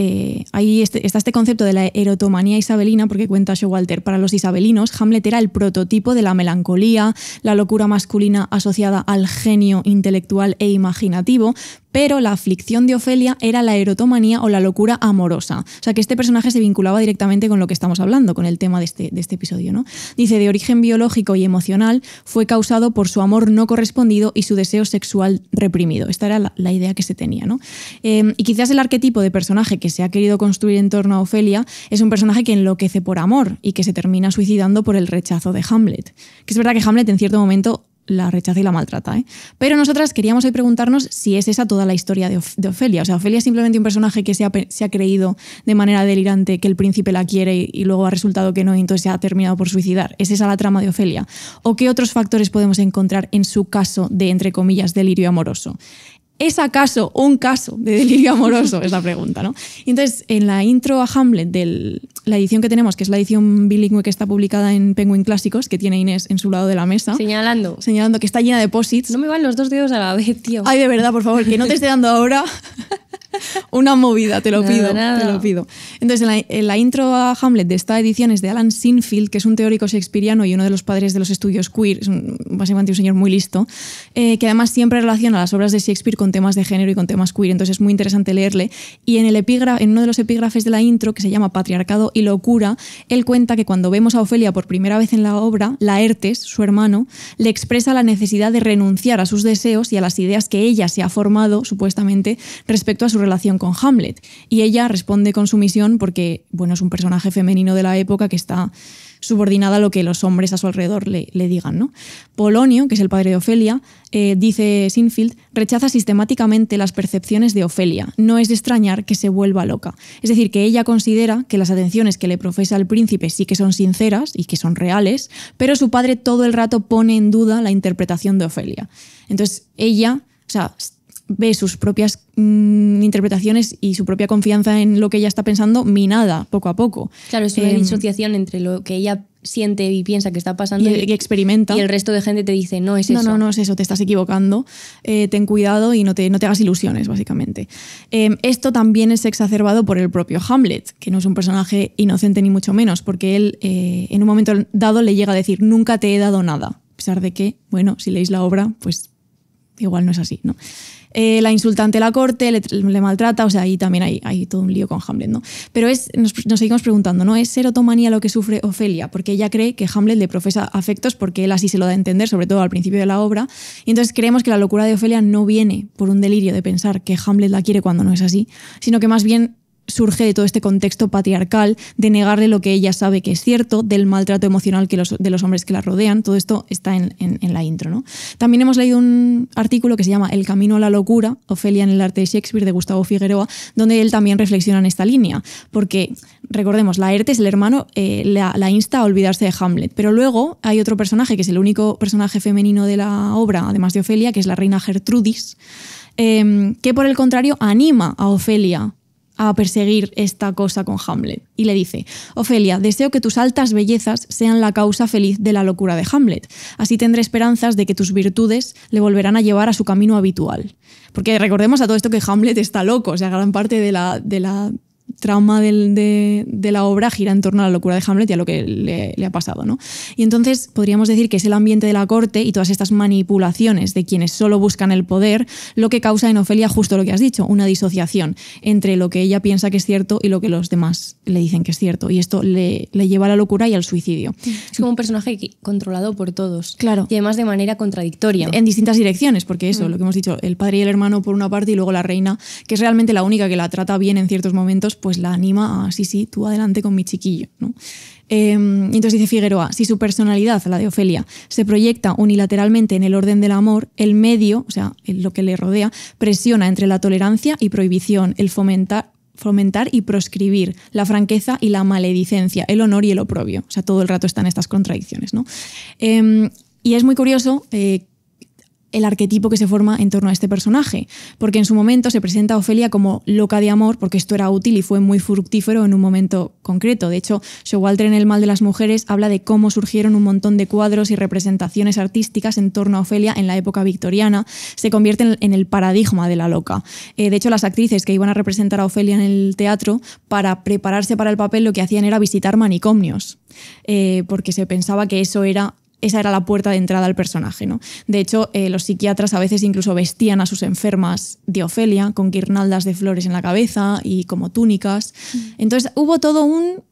ahí está este concepto de la erotomanía isabelina, porque cuenta Showalter, para los isabelinos, Hamlet era el prototipo de la melancolía, la locura masculina asociada al genio intelectual e imaginativo, pero la aflicción de Ofelia era la erotomanía o la locura amorosa. O sea, que este personaje se vinculaba directamente con lo que estamos hablando, con el tema de este episodio, ¿no? Dice, de origen biológico y emocional, fue causado por su amor no correspondido y su deseo sexual reprimido. Esta era la idea que se tenía, ¿no? Y quizás el arquetipo de personaje que se ha querido construir en torno a Ofelia es un personaje que enloquece por amor y que se termina suicidando por el rechazo de Hamlet. Que es verdad que Hamlet en cierto momento la rechaza y la maltrata, ¿eh? Pero nosotras queríamos hoy preguntarnos si es esa toda la historia de Ofelia. O sea, Ofelia es simplemente un personaje que se ha creído de manera delirante que el príncipe la quiere y luego ha resultado que no y entonces se ha terminado por suicidar. ¿Es esa la trama de Ofelia? ¿O qué otros factores podemos encontrar en su caso de, entre comillas, delirio amoroso? ¿Es acaso un caso de delirio amoroso? Es la pregunta, ¿no? Entonces, en la intro a Hamlet de la edición que tenemos, que es la edición bilingüe que está publicada en Penguin Clásicos, que tiene Inés en su lado de la mesa. Señalando Que está llena de posits. No me van los dos dedos a la vez, tío. Ay, de verdad, por favor, que no te esté dando ahora una movida, te lo pido. Te lo pido. Entonces, en la intro a Hamlet de esta edición es de Alan Sinfield, que es un teórico shakespeariano y uno de los padres de los estudios queer, es básicamente un señor muy listo, que además siempre relaciona las obras de Shakespeare con temas de género y con temas queer, entonces es muy interesante leerle. Y en uno de los epígrafes de la intro, que se llama Patriarcado y locura, él cuenta que cuando vemos a Ofelia por primera vez en la obra, Laertes, su hermano, le expresa la necesidad de renunciar a sus deseos y a las ideas que ella se ha formado, supuestamente, respecto a su relación con Hamlet. Y ella responde con sumisión porque, bueno, es un personaje femenino de la época que está subordinada a lo que los hombres a su alrededor le digan, ¿no? Polonio, que es el padre de Ofelia, dice Sinfield, rechaza sistemáticamente las percepciones de Ofelia. No es de extrañar que se vuelva loca. Es decir, que ella considera que las atenciones que le profesa el príncipe sí que son sinceras y que son reales, pero su padre todo el rato pone en duda la interpretación de Ofelia. Entonces, ella, o sea, ve sus propias interpretaciones y su propia confianza en lo que ella está pensando minada poco a poco. Claro, es una disociación entre lo que ella siente y piensa que está pasando y experimenta. Y el resto de gente te dice, no es eso. No es eso, te estás equivocando, ten cuidado y no te hagas ilusiones, básicamente. Esto también es exacerbado por el propio Hamlet, que no es un personaje inocente ni mucho menos, porque él en un momento dado le llega a decir, nunca te he dado nada, a pesar de que, bueno, si leéis la obra, pues igual no es así, ¿no? La insulta ante la corte, le maltrata, o sea, ahí también hay todo un lío con Hamlet, ¿no? Pero nos seguimos preguntando, ¿no? ¿Es erotomanía lo que sufre Ofelia? Porque ella cree que Hamlet le profesa afectos porque él así se lo da a entender, sobre todo al principio de la obra, y entonces creemos que la locura de Ofelia no viene por un delirio de pensar que Hamlet la quiere cuando no es así, sino que más bien surge de todo este contexto patriarcal, de negarle lo que ella sabe que es cierto, del maltrato emocional de los hombres que la rodean. Todo esto está en la intro, ¿no? También hemos leído un artículo que se llama El camino a la locura, Ofelia en el arte de Shakespeare, de Gustavo Figueroa, donde él también reflexiona en esta línea, porque, recordemos, Laertes, el hermano, la insta a olvidarse de Hamlet, pero luego hay otro personaje, que es el único personaje femenino de la obra, además de Ofelia, que es la reina Gertrudis, que por el contrario anima a Ofelia a perseguir esta cosa con Hamlet. Y le dice, Ofelia, deseo que tus altas bellezas sean la causa feliz de la locura de Hamlet. Así tendré esperanzas de que tus virtudes le volverán a llevar a su camino habitual. Porque recordemos a todo esto que Hamlet está loco, o sea, gran parte de la trama de la obra gira en torno a la locura de Hamlet y a lo que le ha pasado, ¿no? Y entonces podríamos decir que es el ambiente de la corte y todas estas manipulaciones de quienes solo buscan el poder lo que causa en Ofelia justo lo que has dicho, una disociación entre lo que ella piensa que es cierto y lo que los demás le dicen que es cierto. Y esto le lleva a la locura y al suicidio. Es como un personaje controlado por todos. Claro. Y además de manera contradictoria. En distintas direcciones, porque eso, lo que hemos dicho, el padre y el hermano por una parte y luego la reina, que es realmente la única que la trata bien en ciertos momentos, pues la anima a, sí, tú adelante con mi chiquillo, ¿no? Entonces dice Figueroa, si su personalidad, la de Ofelia, se proyecta unilateralmente en el orden del amor, el medio, o sea, lo que le rodea, presiona entre la tolerancia y prohibición, el fomentar y proscribir, la franqueza y la maledicencia, el honor y el oprobio. O sea, todo el rato están estas contradicciones, ¿no? Y es muy curioso el arquetipo que se forma en torno a este personaje, porque en su momento se presenta a Ofelia como loca de amor, porque esto era útil y fue muy fructífero en un momento concreto. De hecho, Showalter en El mal de las mujeres habla de cómo surgieron un montón de cuadros y representaciones artísticas en torno a Ofelia en la época victoriana. Se convierte en el paradigma de la loca. De hecho, las actrices que iban a representar a Ofelia en el teatro, para prepararse para el papel, lo que hacían era visitar manicomios, porque se pensaba que esa era la puerta de entrada al personaje, ¿no? De hecho, los psiquiatras a veces incluso vestían a sus enfermas de Ofelia con guirnaldas de flores en la cabeza y como túnicas. Entonces hubo todo un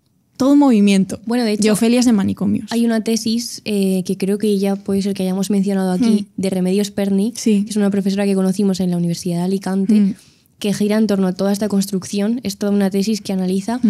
movimiento, bueno, de hecho, de Ofelias en manicomios. Hay una tesis que creo que ya puede ser que hayamos mencionado aquí, de Remedios Perni, Sí. que es una profesora que conocimos en la Universidad de Alicante, que gira en torno a toda esta construcción. Es toda una tesis que analiza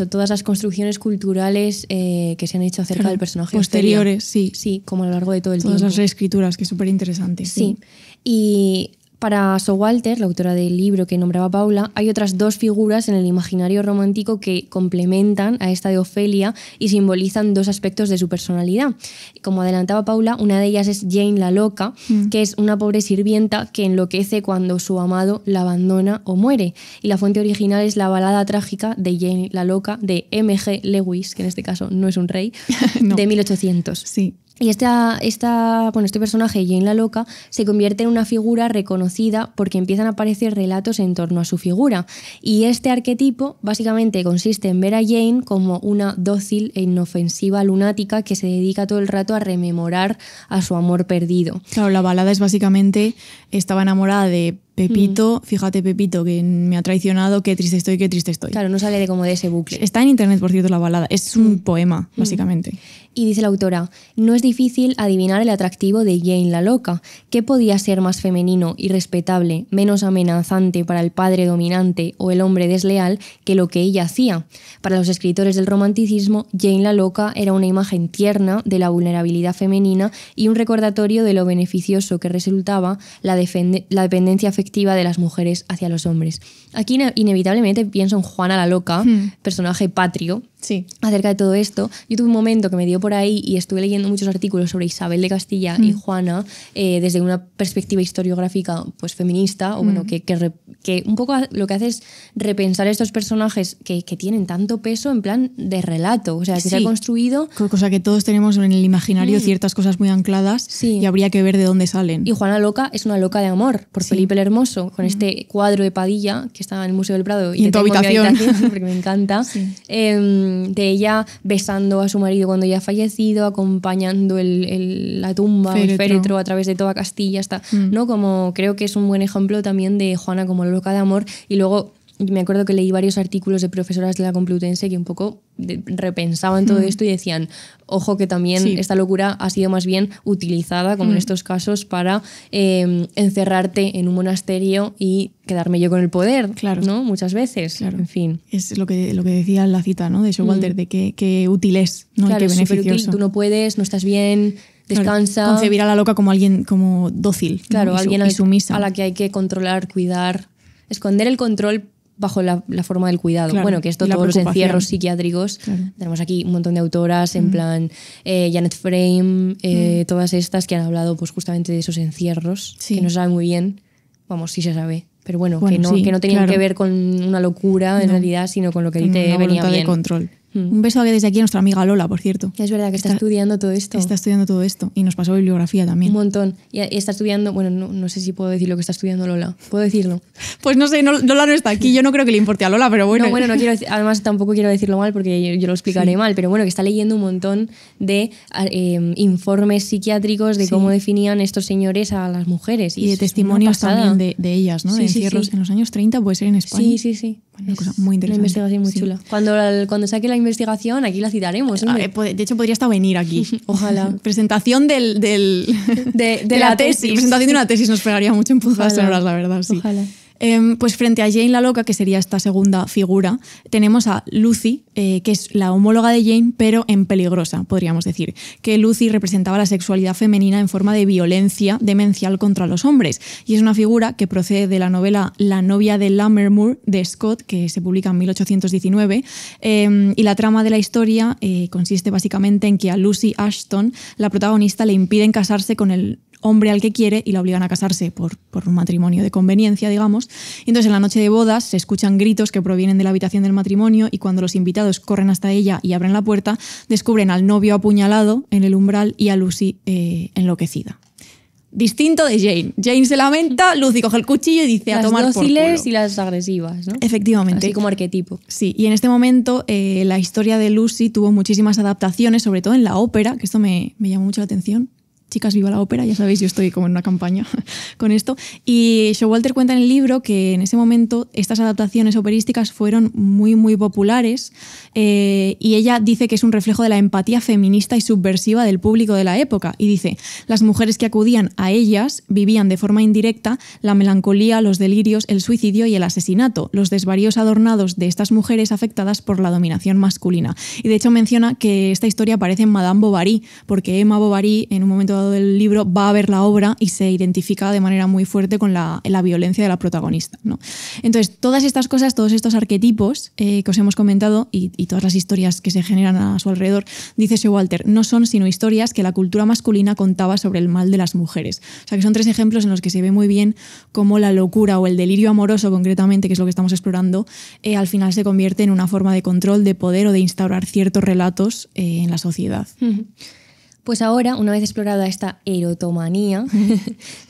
todas las construcciones culturales que se han hecho acerca del personaje posteriores, Ofelia. Sí, como a lo largo de todo el Todas tiempo. las reescrituras, que es súper interesante. Sí. Y para Showalter, la autora del libro que nombraba Paula, hay otras dos figuras en el imaginario romántico que complementan a esta de Ofelia y simbolizan dos aspectos de su personalidad. Como adelantaba Paula, una de ellas es Jane la loca, que es una pobre sirvienta que enloquece cuando su amado la abandona o muere. Y la fuente original es la balada trágica de Jane la loca de M.G. Lewis, que en este caso no es un rey, No. de 1800. Sí. Y este personaje, Jane la loca, se convierte en una figura reconocida porque empiezan a aparecer relatos en torno a su figura. Y este arquetipo básicamente consiste en ver a Jane como una dócil e inofensiva lunática que se dedica todo el rato a rememorar a su amor perdido. Claro, la balada es básicamente, estaba enamorada de Pepito, fíjate Pepito que me ha traicionado, qué triste estoy, qué triste estoy. Claro, no sale de ese bucle. Está en internet, por cierto, la balada. Es un poema, básicamente. Y dice la autora, no es difícil adivinar el atractivo de Jane la loca. ¿Qué podía ser más femenino y respetable, menos amenazante para el padre dominante o el hombre desleal que lo que ella hacía? Para los escritores del romanticismo, Jane la loca era una imagen tierna de la vulnerabilidad femenina y un recordatorio de lo beneficioso que resultaba la dependencia afectiva de las mujeres hacia los hombres. Aquí inevitablemente pienso en Juana la loca, personaje patrio. Sí. Acerca de todo esto, yo tuve un momento que me dio por ahí y estuve leyendo muchos artículos sobre Isabel de Castilla y Juana desde una perspectiva historiográfica pues feminista, o bueno, que un poco lo que hace es repensar estos personajes que tienen tanto peso en plan de relato, o sea, que se ha construido. Cosa que todos tenemos en el imaginario ciertas cosas muy ancladas y habría que ver de dónde salen. Y Juana loca es una loca de amor por Felipe el Hermoso, con este cuadro de Padilla que está en el Museo del Prado y en tu habitación, porque me encanta. De ella besando a su marido cuando ya ha fallecido, acompañando la tumba, el féretro a través de toda Castilla, ¿no? Como creo que es un buen ejemplo también de Juana como loca de amor. Y luego me acuerdo que leí varios artículos de profesoras de la Complutense que un poco repensaban todo esto y decían, ojo que también esta locura ha sido más bien utilizada, como en estos casos, para encerrarte en un monasterio y quedarme yo con el poder, claro, ¿no? Muchas veces, claro. En fin. Es lo que decía la cita, ¿no? De Showalter, de qué útil es, ¿no? Claro, y qué beneficioso. Útil, tú no puedes, no estás bien, descansa. Claro, concebir a la loca como alguien como dócil, claro, ¿no? alguien y sumisa. A la que hay que controlar, cuidar, esconder el control bajo la forma del cuidado. Claro, bueno, que esto todos los encierros psiquiátricos. Claro. Tenemos aquí un montón de autoras, en plan Janet Frame, todas estas que han hablado pues justamente de esos encierros, que no se sabe muy bien. Vamos, sí se sabe. Pero bueno que no tenían que ver con una locura en realidad, sino con lo que te venía bien. De control. Un beso desde aquí a nuestra amiga Lola, por cierto. Es verdad que está estudiando todo esto. Está estudiando todo esto y nos pasó bibliografía también. Un montón. Y está estudiando, bueno, no sé si puedo decir lo que está estudiando Lola. ¿Puedo decirlo? Pues no sé, Lola no está aquí. Yo no creo que le importe a Lola, pero bueno. No, bueno, no quiero además tampoco quiero decirlo mal porque yo lo explicaré mal, pero bueno, que está leyendo un montón de informes psiquiátricos de cómo definían estos señores a las mujeres. Y de testimonios también de ellas, ¿no? De encierros en los años 30, puede ser en España. Sí. Una cosa muy interesante. Una investigación muy chula. Cuando saque la investigación, aquí la citaremos. De hecho, podría hasta venir aquí. Ojalá. Presentación de la tesis. Presentación de una tesis nos pegaría mucho en Punzadas Sonoras, la verdad. Sí. Ojalá. Pues frente a Jane la loca, que sería esta segunda figura, tenemos a Lucy, que es la homóloga de Jane, pero en peligrosa, podríamos decir. Que Lucy representaba la sexualidad femenina en forma de violencia demencial contra los hombres. Y es una figura que procede de la novela La novia de Lammermoor de Scott, que se publica en 1819. Y la trama de la historia consiste básicamente en que a Lucy Ashton, la protagonista, le impiden casarse con el hombre al que quiere y la obligan a casarse por un matrimonio de conveniencia, digamos. Y entonces en la noche de bodas se escuchan gritos que provienen de la habitación del matrimonio y cuando los invitados corren hasta ella y abren la puerta, descubren al novio apuñalado en el umbral y a Lucy enloquecida. Distinto de Jane. Jane se lamenta, Lucy coge el cuchillo y dice a tomar por culo. Las dóciles y las agresivas, ¿no? Efectivamente. Así como arquetipo. Sí, y en este momento la historia de Lucy tuvo muchísimas adaptaciones, sobre todo en la ópera, que esto me llamó mucho la atención. Chicas, viva la ópera, ya sabéis, yo estoy como en una campaña con esto. Y Showalter cuenta en el libro que en ese momento estas adaptaciones operísticas fueron muy, muy populares y ella dice que es un reflejo de la empatía feminista y subversiva del público de la época. Y dice, las mujeres que acudían a ellas vivían de forma indirecta la melancolía, los delirios, el suicidio y el asesinato, los desvaríos adornados de estas mujeres afectadas por la dominación masculina. Y de hecho menciona que esta historia aparece en Madame Bovary, porque Emma Bovary en un momento del libro va a ver la obra y se identifica de manera muy fuerte con la violencia de la protagonista, ¿no? Entonces, todas estas cosas, todos estos arquetipos que os hemos comentado y todas las historias que se generan a su alrededor, dice Showalter, no son sino historias que la cultura masculina contaba sobre el mal de las mujeres. O sea, que son 3 ejemplos en los que se ve muy bien cómo la locura o el delirio amoroso, concretamente, que es lo que estamos explorando, al final se convierte en una forma de control, de poder o de instaurar ciertos relatos en la sociedad. Pues ahora, una vez explorada esta erotomanía,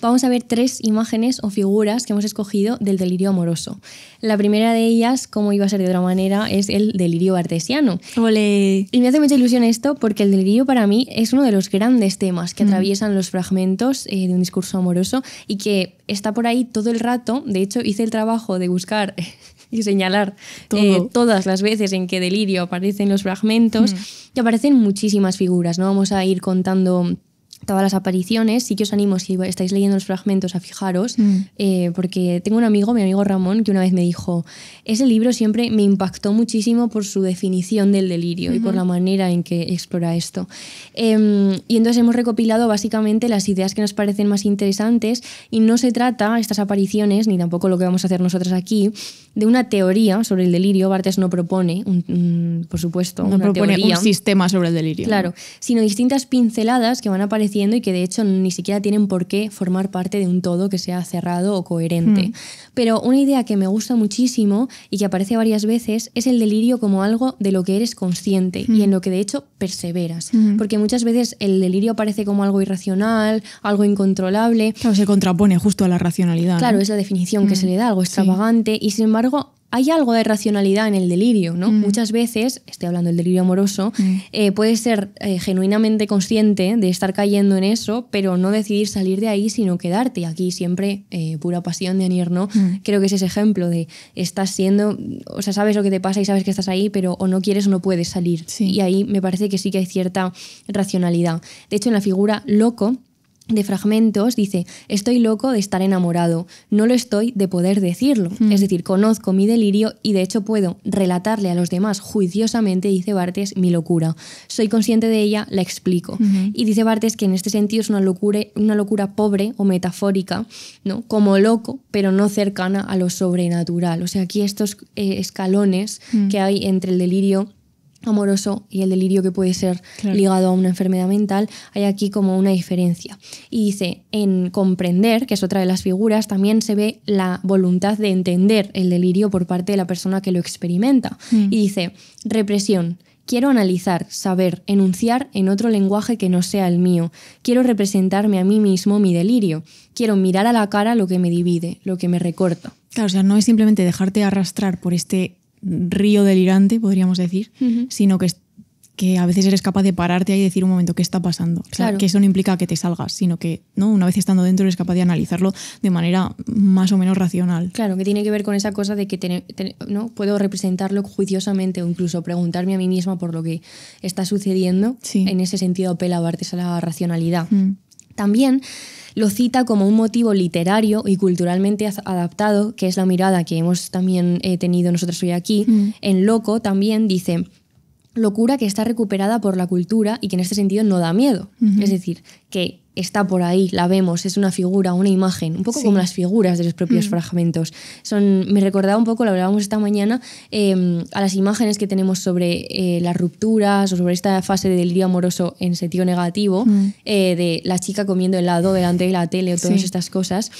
vamos a ver 3 imágenes o figuras que hemos escogido del delirio amoroso. La primera de ellas, como iba a ser de otra manera, es el delirio bartesiano. ¡Ole! Y me hace mucha ilusión esto porque el delirio para mí es uno de los grandes temas que atraviesan los fragmentos de un discurso amoroso y que está por ahí todo el rato. De hecho, hice el trabajo de buscar y señalar todas las veces en que delirio aparecen los fragmentos y aparecen muchísimas figuras, ¿no? Vamos a ir contando todas las apariciones. Sí que os animo, si estáis leyendo los fragmentos, a fijaros, porque tengo un amigo, mi amigo Ramón, que una vez me dijo, ese libro siempre me impactó muchísimo por su definición del delirio y por la manera en que explora esto. Y entonces hemos recopilado básicamente las ideas que nos parecen más interesantes y no se trata, estas apariciones, ni tampoco lo que vamos a hacer nosotros aquí, de una teoría sobre el delirio. Barthes no propone, por supuesto, no una propone teoría, un sistema sobre el delirio. Claro, sino distintas pinceladas que van apareciendo y que de hecho ni siquiera tienen por qué formar parte de un todo que sea cerrado o coherente. Pero una idea que me gusta muchísimo y que aparece varias veces es el delirio como algo de lo que eres consciente y en lo que de hecho perseveras. Porque muchas veces el delirio aparece como algo irracional, algo incontrolable. Claro, se contrapone justo a la racionalidad. Claro, ¿no? Es la definición que se le da, algo extravagante, y sin embargo hay algo de racionalidad en el delirio, ¿no? Muchas veces, estoy hablando del delirio amoroso, puedes ser genuinamente consciente de estar cayendo en eso, pero no decidir salir de ahí, sino quedarte. Aquí siempre pura pasión de Annie Ernaux. Creo que es ese ejemplo de estás siendo, o sea, sabes lo que te pasa y sabes que estás ahí, pero o no quieres o no puedes salir. Sí. Y ahí me parece que sí que hay cierta racionalidad. De hecho, en la figura loco de fragmentos dice, estoy loco de estar enamorado, no lo estoy de poder decirlo. Es decir, conozco mi delirio y de hecho puedo relatarle a los demás juiciosamente, dice Barthes, mi locura. Soy consciente de ella, la explico. Y dice Barthes que en este sentido es una locura pobre o metafórica, ¿no? Como loco, pero no cercana a lo sobrenatural. O sea, aquí estos escalones que hay entre el delirio amoroso y el delirio que puede ser ligado a una enfermedad mental, hay aquí como una diferencia. Y dice, en comprender, que es otra de las figuras, también se ve la voluntad de entender el delirio por parte de la persona que lo experimenta. Y dice, represión. Quiero analizar, saber, enunciar en otro lenguaje que no sea el mío. Quiero representarme a mí mismo mi delirio. Quiero mirar a la cara lo que me divide, lo que me recorta. Claro, o sea, no es simplemente dejarte arrastrar por este río delirante, podríamos decir, sino que a veces eres capaz de pararte ahí y decir un momento, ¿qué está pasando? Claro. O sea, que eso no implica que te salgas, sino que, ¿no? Una vez estando dentro eres capaz de analizarlo de manera más o menos racional. Claro, que tiene que ver con esa cosa de que ¿no? puedo representarlo juiciosamente o incluso preguntarme a mí misma por lo que está sucediendo. Sí. En ese sentido apela Barthes a la racionalidad. También lo cita como un motivo literario y culturalmente adaptado, que es la mirada que hemos también tenido nosotros hoy aquí. En Loco también dice, locura que está recuperada por la cultura y que en este sentido no da miedo. Es decir, que está por ahí, la vemos, es una figura, una imagen, un poco como las figuras de los propios fragmentos. Me recordaba un poco, lo hablábamos esta mañana, a las imágenes que tenemos sobre las rupturas o sobre esta fase de delirio amoroso en sentido negativo, de la chica comiendo helado delante de la tele o todas estas cosas.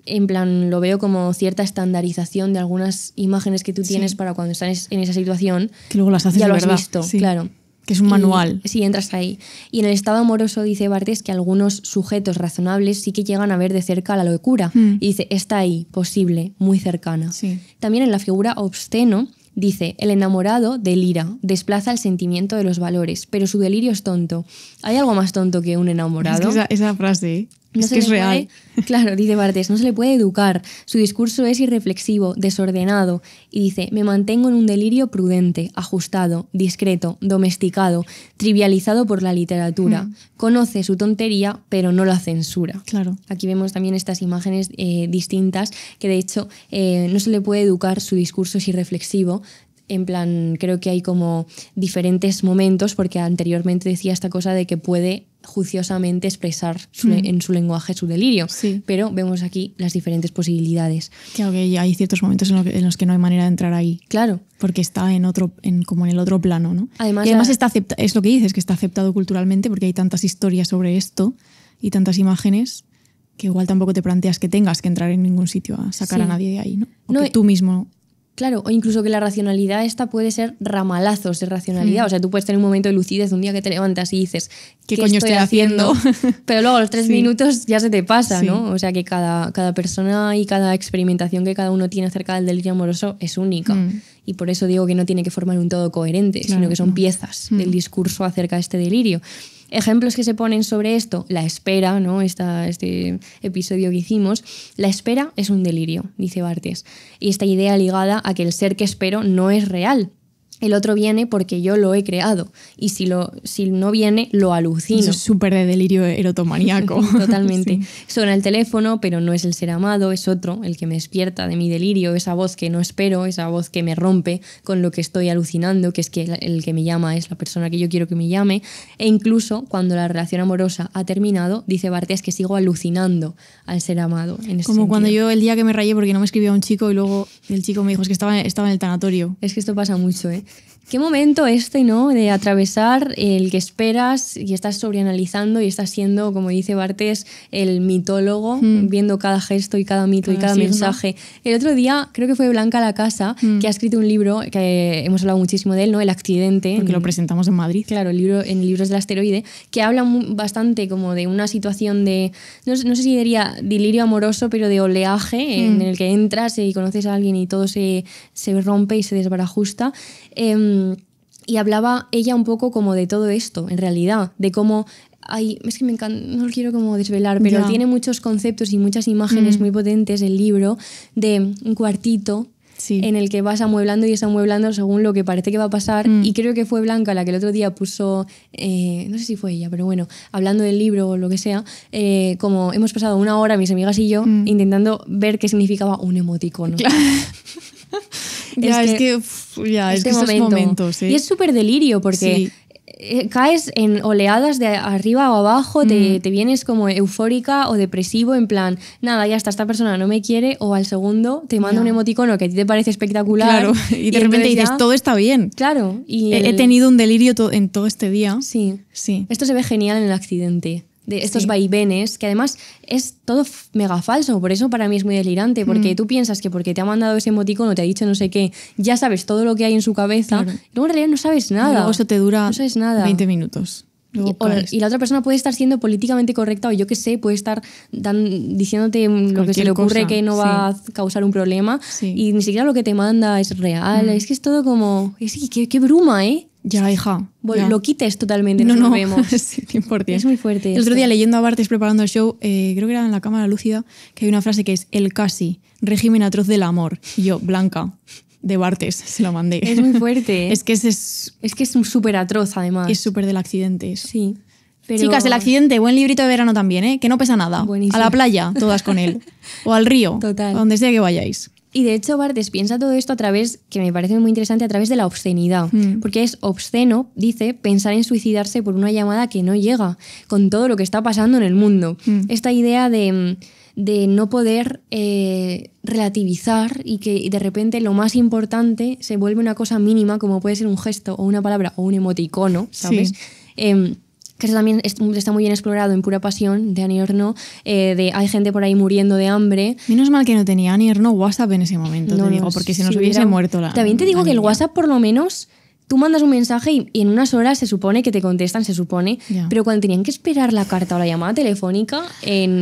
En plan, lo veo como cierta estandarización de algunas imágenes que tú tienes para cuando estás en esa situación. Que luego las haces ya de lo verdad. has visto, claro. Que es un manual. Sí, entras ahí. Y en el estado amoroso dice Barthes que algunos sujetos razonables sí que llegan a ver de cerca la locura. Y dice, está ahí, posible, muy cercana. Sí. También en la figura obsceno dice, el enamorado delira, desplaza el sentimiento de los valores, pero su delirio es tonto. ¿Hay algo más tonto que un enamorado? Es que esa frase, No es que es real. Claro, dice Barthes, no se le puede educar. Su discurso es irreflexivo, desordenado. Y dice, me mantengo en un delirio prudente, ajustado, discreto, domesticado, trivializado por la literatura. Conoce su tontería, pero no la censura. Claro. Aquí vemos también estas imágenes distintas, que de hecho no se le puede educar, su discurso es irreflexivo. En plan, creo que hay como diferentes momentos, porque anteriormente decía esta cosa de que puede juiciosamente expresar en su lenguaje su delirio, pero vemos aquí las diferentes posibilidades. Claro que hay ciertos momentos en los que no hay manera de entrar ahí. Claro. Porque está como en el otro plano, ¿no? Además, y además es lo que dices, que está aceptado culturalmente porque hay tantas historias sobre esto y tantas imágenes que igual tampoco te planteas que tengas que entrar en ningún sitio a sacar a nadie de ahí, ¿no? O que tú mismo... Claro, o incluso que la racionalidad esta puede ser ramalazos de racionalidad. O sea, tú puedes tener un momento de lucidez un día que te levantas y dices, ¿qué coño estoy haciendo? Pero luego a los 3 minutos ya se te pasa, ¿no? O sea, que cada persona y cada experimentación que cada uno tiene acerca del delirio amoroso es única. Y por eso digo que no tiene que formar un todo coherente, sino que son piezas del discurso acerca de este delirio. Ejemplos que se ponen sobre esto, la espera, ¿no? Este episodio que hicimos, la espera es un delirio, dice Barthes. Y esta idea ligada a que el ser que espero no es real. El otro viene porque yo lo he creado. Y si no viene, lo alucino. Eso es súper de delirio erotomaníaco. Totalmente. Suena el teléfono, pero no es el ser amado, es otro, el que me despierta de mi delirio, esa voz que no espero, esa voz que me rompe con lo que estoy alucinando, que es que el que me llama es la persona que yo quiero que me llame. E incluso cuando la relación amorosa ha terminado, dice Barthes que sigo alucinando al ser amado. Como cuando yo el día que me rayé porque no me escribía un chico y luego el chico me dijo es que estaba en el tanatorio. Es que esto pasa mucho, ¿eh? Qué momento ¿no? De atravesar el que esperas y estás sobreanalizando y estás siendo, como dice Barthes, el mitólogo, viendo cada gesto y cada mito y cada mensaje. El otro día, creo que fue Blanca La Casa, que ha escrito un libro, que hemos hablado muchísimo de él, ¿no? El accidente. Porque lo presentamos en Madrid. Claro, en Libros del Asteroide, que habla bastante como de una situación de, no sé si diría delirio amoroso, pero de oleaje, en el que entras y conoces a alguien y todo se rompe y se desbarajusta. Y hablaba ella un poco como de todo esto, en realidad, de cómo es que me encanta, no lo quiero como desvelar, pero tiene muchos conceptos y muchas imágenes muy potentes el libro de un cuartito en el que vas amueblando y desamueblando según lo que parece que va a pasar. Y creo que fue Blanca la que el otro día puso, no sé si fue ella, pero bueno, hablando del libro o lo que sea, como hemos pasado 1 hora, mis amigas y yo, intentando ver qué significaba un emoticono. Claro. Es que esos momentos. Y es súper delirio porque caes en oleadas de arriba o abajo, te vienes como eufórica o depresivo, en plan, nada, ya está, esta persona no me quiere, o al segundo te manda un emoticono que a ti te parece espectacular. Claro, y de repente dices, todo está bien. Claro. Y he tenido un delirio en todo este día. Sí. Esto se ve genial en el accidente. De estos vaivenes, que además es todo mega falso, por eso para mí es muy delirante, porque tú piensas que porque te ha mandado ese emoticono, te ha dicho no sé qué, ya sabes todo lo que hay en su cabeza, luego en realidad no sabes nada. Y luego eso te dura no sabes nada. 20 minutos. Y la otra persona puede estar siendo políticamente correcta, o yo qué sé, puede estar diciéndote lo que se le ocurre que no va a causar un problema, y ni siquiera lo que te manda es real. Es que es todo como... qué bruma, ¿eh? Ya, hija. Lo quites totalmente, no nos vemos. Sí, 100%. Es muy fuerte. El otro día leyendo a Barthes preparando el show, creo que era en La Cámara Lúcida, que hay una frase que es el casi, régimen atroz del amor. Y yo, Blanca, de Barthes, se lo mandé. Es muy fuerte, ¿eh? Es que es un súper atroz, además. Es súper del accidente. Sí. Pero... Chicas, El accidente, buen librito de verano también, ¿eh? Que no pesa nada. Buenísimo. A la playa, todas con él. O al río. Total. A donde sea que vayáis. Y de hecho, Barthes piensa todo esto a través, que me parece muy interesante, a través de la obscenidad. Porque es obsceno, dice, pensar en suicidarse por una llamada que no llega, con todo lo que está pasando en el mundo. Esta idea de no poder relativizar y que de repente lo más importante se vuelve una cosa mínima, como puede ser un gesto o una palabra o un emoticono, ¿sabes? Sí. Que eso también está muy bien explorado en Pura Pasión, de Annie Ernaux, de hay gente por ahí muriendo de hambre. Menos mal que no tenía Annie Ernaux WhatsApp en ese momento, te digo, porque si nos hubiese muerto la... También te digo que el WhatsApp, por lo menos, tú mandas un mensaje y en unas horas se supone que te contestan, se supone, pero cuando tenían que esperar la carta o la llamada telefónica,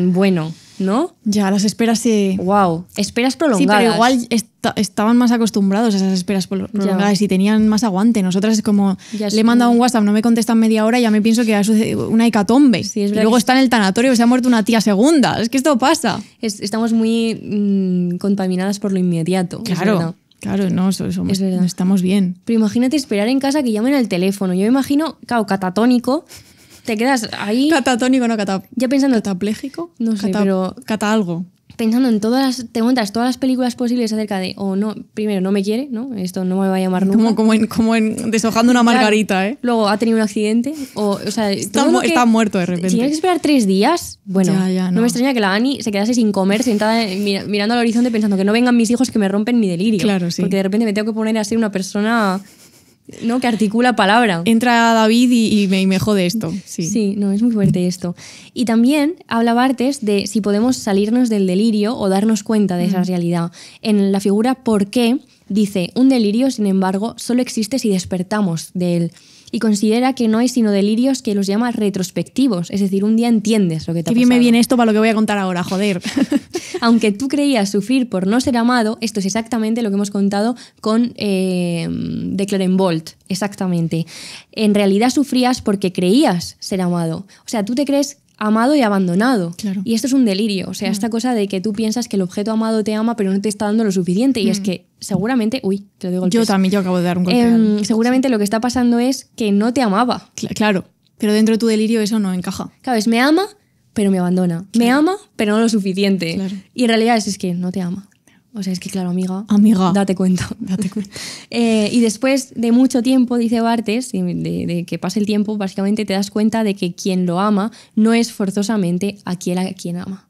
bueno, ¿no? Ya, las esperas se... Wow, esperas prolongadas. Sí, pero igual estaban más acostumbrados a esas esperas prolongadas y tenían más aguante. Nosotras es como, le he mandado un WhatsApp, no me contestan media hora y ya me pienso que ha sucedido una hecatombe. Sí, es verdad. Y luego está en el tanatorio, se ha muerto una tía segunda. Es que esto pasa. Estamos muy contaminadas por lo inmediato. Claro. Claro, no, estamos bien. Pero imagínate esperar en casa que llamen al teléfono. Yo me imagino, claro, catatónico, te quedas ahí... Catatónico, no ya pensando... ¿Catapléjico? No sé, pero... Cata algo. Pensando en te montas todas las películas posibles acerca de, no, primero, no me quiere, ¿no? Esto no me va a llamar nunca. Como en deshojando una margarita, claro. Luego ha tenido un accidente, o sea... Está muerto de repente. Si tienes que esperar 3 días, bueno, no me extraña que la Annie se quedase sin comer, sentada mirando al horizonte pensando que no vengan mis hijos que me rompen mi delirio. Claro, sí. Porque de repente me tengo que poner a ser una persona... ¿no? Que articula palabra. Entra David y me jode esto. Sí, no, es muy fuerte esto. Y también habla Barthes de si podemos salirnos del delirio o darnos cuenta de esa realidad. En la figura ¿por qué? Dice, un delirio, sin embargo, solo existe si despertamos de él. Y considera que no hay sino delirios que los llama retrospectivos. Es decir, un día entiendes lo que te ha pasado. Qué bien me viene esto para lo que voy a contar ahora, joder. Aunque tú creías sufrir por no ser amado, esto es exactamente lo que hemos contado con de Clerenbolt. Exactamente. En realidad sufrías porque creías ser amado. O sea, tú te crees amado y abandonado. Claro. Y esto es un delirio. O sea, esta cosa de que tú piensas que el objeto amado te ama pero no te está dando lo suficiente. Y es que seguramente... Uy, te lo digo golpes. Yo acabo de dar un golpe. Seguramente lo que está pasando es que no te amaba. Claro, pero dentro de tu delirio eso no encaja. Claro, es me ama pero me abandona. Claro. Me ama pero no lo suficiente. Claro. Y en realidad es que no te ama. O sea, es que claro, amiga, date cuenta. Y después de mucho tiempo, dice Barthes, de que pase el tiempo, básicamente te das cuenta de que quien lo ama no es forzosamente a quien ama.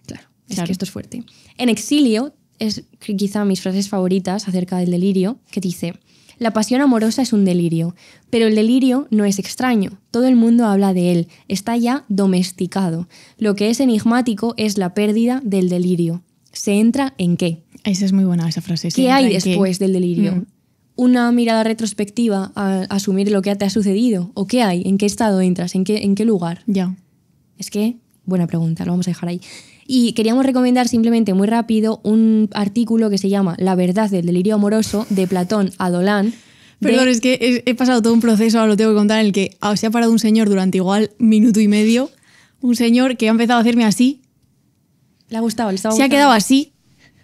Claro, es que esto es fuerte. En Exilio, es quizá mis frases favoritas acerca del delirio, que dice: la pasión amorosa es un delirio, pero el delirio no es extraño. Todo el mundo habla de él, está ya domesticado. Lo que es enigmático es la pérdida del delirio. ¿Se entra en qué? Esa es muy buena, esa frase. ¿Qué hay después del delirio? ¿Una mirada retrospectiva a asumir lo que te ha sucedido? ¿O qué hay? ¿En qué estado entras? ¿En qué lugar? Ya. Es que, buena pregunta, lo vamos a dejar ahí. Y queríamos recomendar simplemente muy rápido un artículo que se llama La verdad del delirio amoroso, de Platón a Dolan. Perdón, es que he pasado todo un proceso, ahora lo tengo que contar, en el que se ha parado un señor durante igual 1 minuto y medio, un señor que ha empezado a hacerme así. Le ha gustado, le estaba gustando. Se ha quedado así.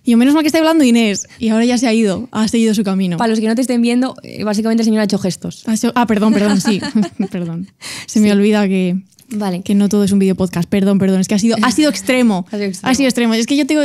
Y yo, menos mal que está hablando Inés. Y ahora ya se ha ido, ha seguido su camino. Para los que no te estén viendo, básicamente el señor ha hecho gestos. Perdón, sí. Perdón. Se me olvida que no todo es un video podcast. Perdón, es que ha sido extremo. Ha sido extremo. Es que yo tengo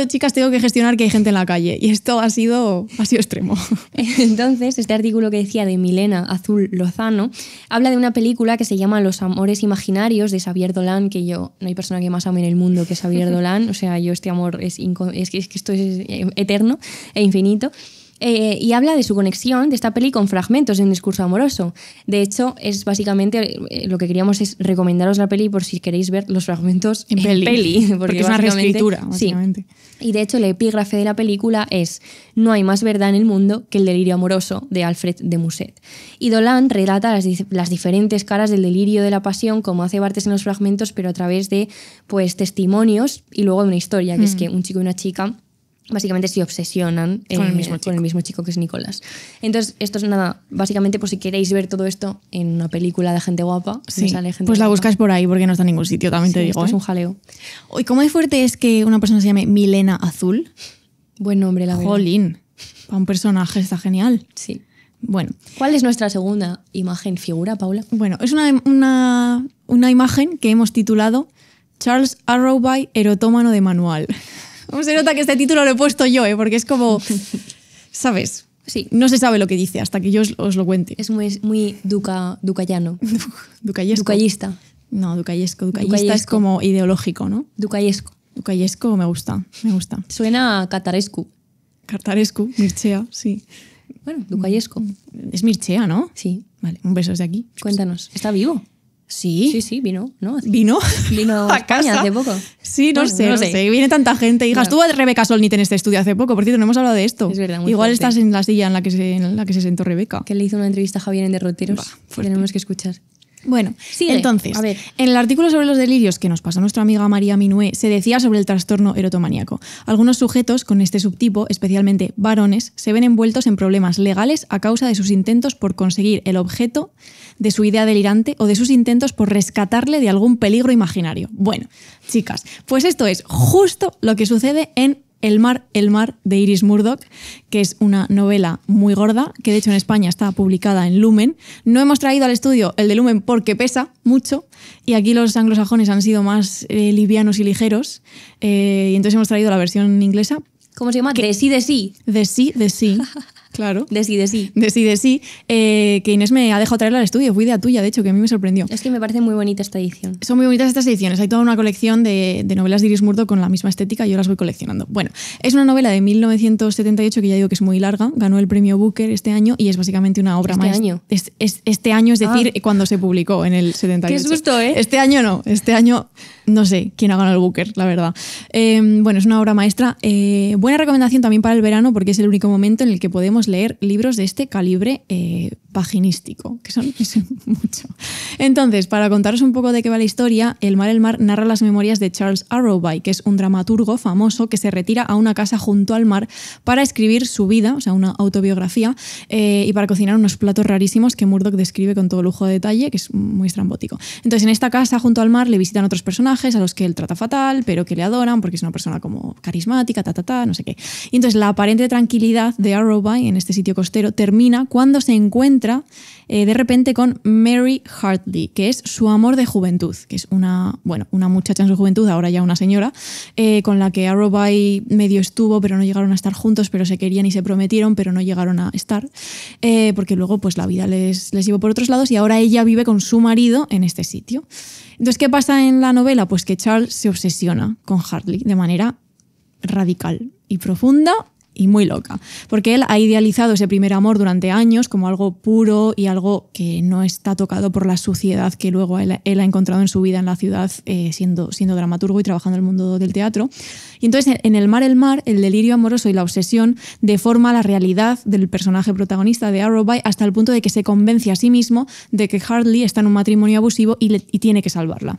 que gestionar que hay gente en la calle. Y esto ha sido extremo. Entonces, este artículo que decía de Milena Azul Lozano habla de una película que se llama Los amores imaginarios, de Xavier Dolan, que no hay persona que más ame en el mundo que Xavier Dolan. O sea, este amor es que esto es eterno e infinito. Y habla de su conexión de esta peli con fragmentos de un discurso amoroso. De hecho, es básicamente lo que queríamos es recomendaros la peli por si queréis ver los fragmentos en peli. Porque es una reescritura, básicamente. Sí. Y de hecho, el epígrafe de la película es: no hay más verdad en el mundo que el delirio amoroso, de Alfred de Musset. Y Dolan relata las diferentes caras del delirio de la pasión, como hace Barthes en los fragmentos, pero a través de testimonios y luego de una historia, que es que un chico y una chica básicamente se obsesionan con el mismo chico, que es Nicolás. Entonces, esto es nada, básicamente por si queréis ver todo esto en una película de gente guapa, sí. Sale gente pues guapa. La buscas por ahí porque no está en ningún sitio, también te digo. Esto es un jaleo. ¿Y cómo de fuerte es que una persona se llame Milena Azul? Buen nombre, la verdad. Jolín, para un personaje está genial. Sí. Bueno. ¿Cuál es nuestra segunda figura, Paula? Bueno, es una imagen que hemos titulado Charles Arrowby, erotómano de manual. ¿Cómo se nota que este título lo he puesto yo, porque es como, ¿sabes? Sí. No se sabe lo que dice hasta que yo os lo cuente. Es muy ducayano. Ducayesco. Ducayista. No, ducayesco. Ducayista es como ideológico, ¿no? Ducayesco. Ducayesco me gusta. Suena a catarescu. Cartarescu, Mircea, sí. Bueno, ducayesco. Es Mircea, ¿no? Sí. Vale, un beso desde aquí. Cuéntanos. ¿Está vivo? Sí. Sí, vino, ¿no? ¿Vino? Vino a España casa hace poco. Sí, no Bueno, sé. Viene tanta gente. Hija, estuvo Rebeca Solnit en este estudio hace poco. Por cierto, no hemos hablado de esto. Es verdad, muy Igual fuerte. estás en la silla en la que se sentó Rebeca. Que le hizo una entrevista a Javier en Derroteros. Fuerte. Tenemos que escuchar. Bueno, Sigue. entonces, A ver. en el artículo sobre los delirios que nos pasó nuestra amiga María Minué, se decía sobre el trastorno erotomaníaco. Algunos sujetos con este subtipo, especialmente varones, se ven envueltos en problemas legales a causa de sus intentos por conseguir el objeto de su idea delirante o de sus intentos por rescatarle de algún peligro imaginario. Bueno, chicas, pues esto es justo lo que sucede en El mar, de Iris Murdoch, que es una novela muy gorda, que de hecho en España está publicada en Lumen. No hemos traído al estudio el de Lumen porque pesa mucho y aquí los anglosajones han sido más livianos y ligeros, y entonces hemos traído la versión inglesa. ¿Cómo se llama? De sí. De sí, claro. De sí. De sí, que Inés me ha dejado traerla al estudio. Fue idea tuya, de hecho, que a mí me sorprendió. Es que me parece muy bonita esta edición. Son muy bonitas estas ediciones. Hay toda una colección de novelas de Iris Murdoch con la misma estética y yo las voy coleccionando. Bueno, es una novela de 1978 que ya digo que es muy larga. Ganó el premio Booker este año y es básicamente una obra maestra. Este año, es decir, cuando se publicó en el 78. Qué susto, ¿eh? Este año no sé quién ha ganado el Booker, la verdad. Bueno, es una obra maestra. Buena recomendación también para el verano porque es el único momento en el que podemos leer libros de este calibre paginístico, que es mucho. Entonces, para contaros un poco de qué va la historia, El mar narra las memorias de Charles Arrowby, que es un dramaturgo famoso que se retira a una casa junto al mar para escribir su vida, o sea, una autobiografía, y para cocinar unos platos rarísimos que Murdoch describe con todo lujo de detalle, que es muy estrambótico. Entonces, en esta casa junto al mar le visitan otros personajes a los que él trata fatal, pero que le adoran porque es una persona como carismática, no sé qué. Y entonces la aparente tranquilidad de Arrowby en este sitio costero termina cuando se encuentra de repente con Mary Hartley, que es su amor de juventud, que es una muchacha en su juventud, ahora ya una señora, con la que Arrowby medio estuvo, pero no llegaron a estar juntos, pero se querían y se prometieron, pero no llegaron a estar, porque luego pues la vida les llevó por otros lados y ahora ella vive con su marido en este sitio. Entonces, ¿qué pasa en la novela? Pues que Charles se obsesiona con Hartley de manera radical y profunda y muy loca, porque él ha idealizado ese primer amor durante años como algo puro y algo que no está tocado por la suciedad que luego él ha encontrado en su vida en la ciudad, siendo dramaturgo y trabajando en el mundo del teatro. Y entonces en El mar, el delirio amoroso y la obsesión deforma la realidad del personaje protagonista de Arrowby hasta el punto de que se convence a sí mismo de que Hartley está en un matrimonio abusivo y tiene que salvarla,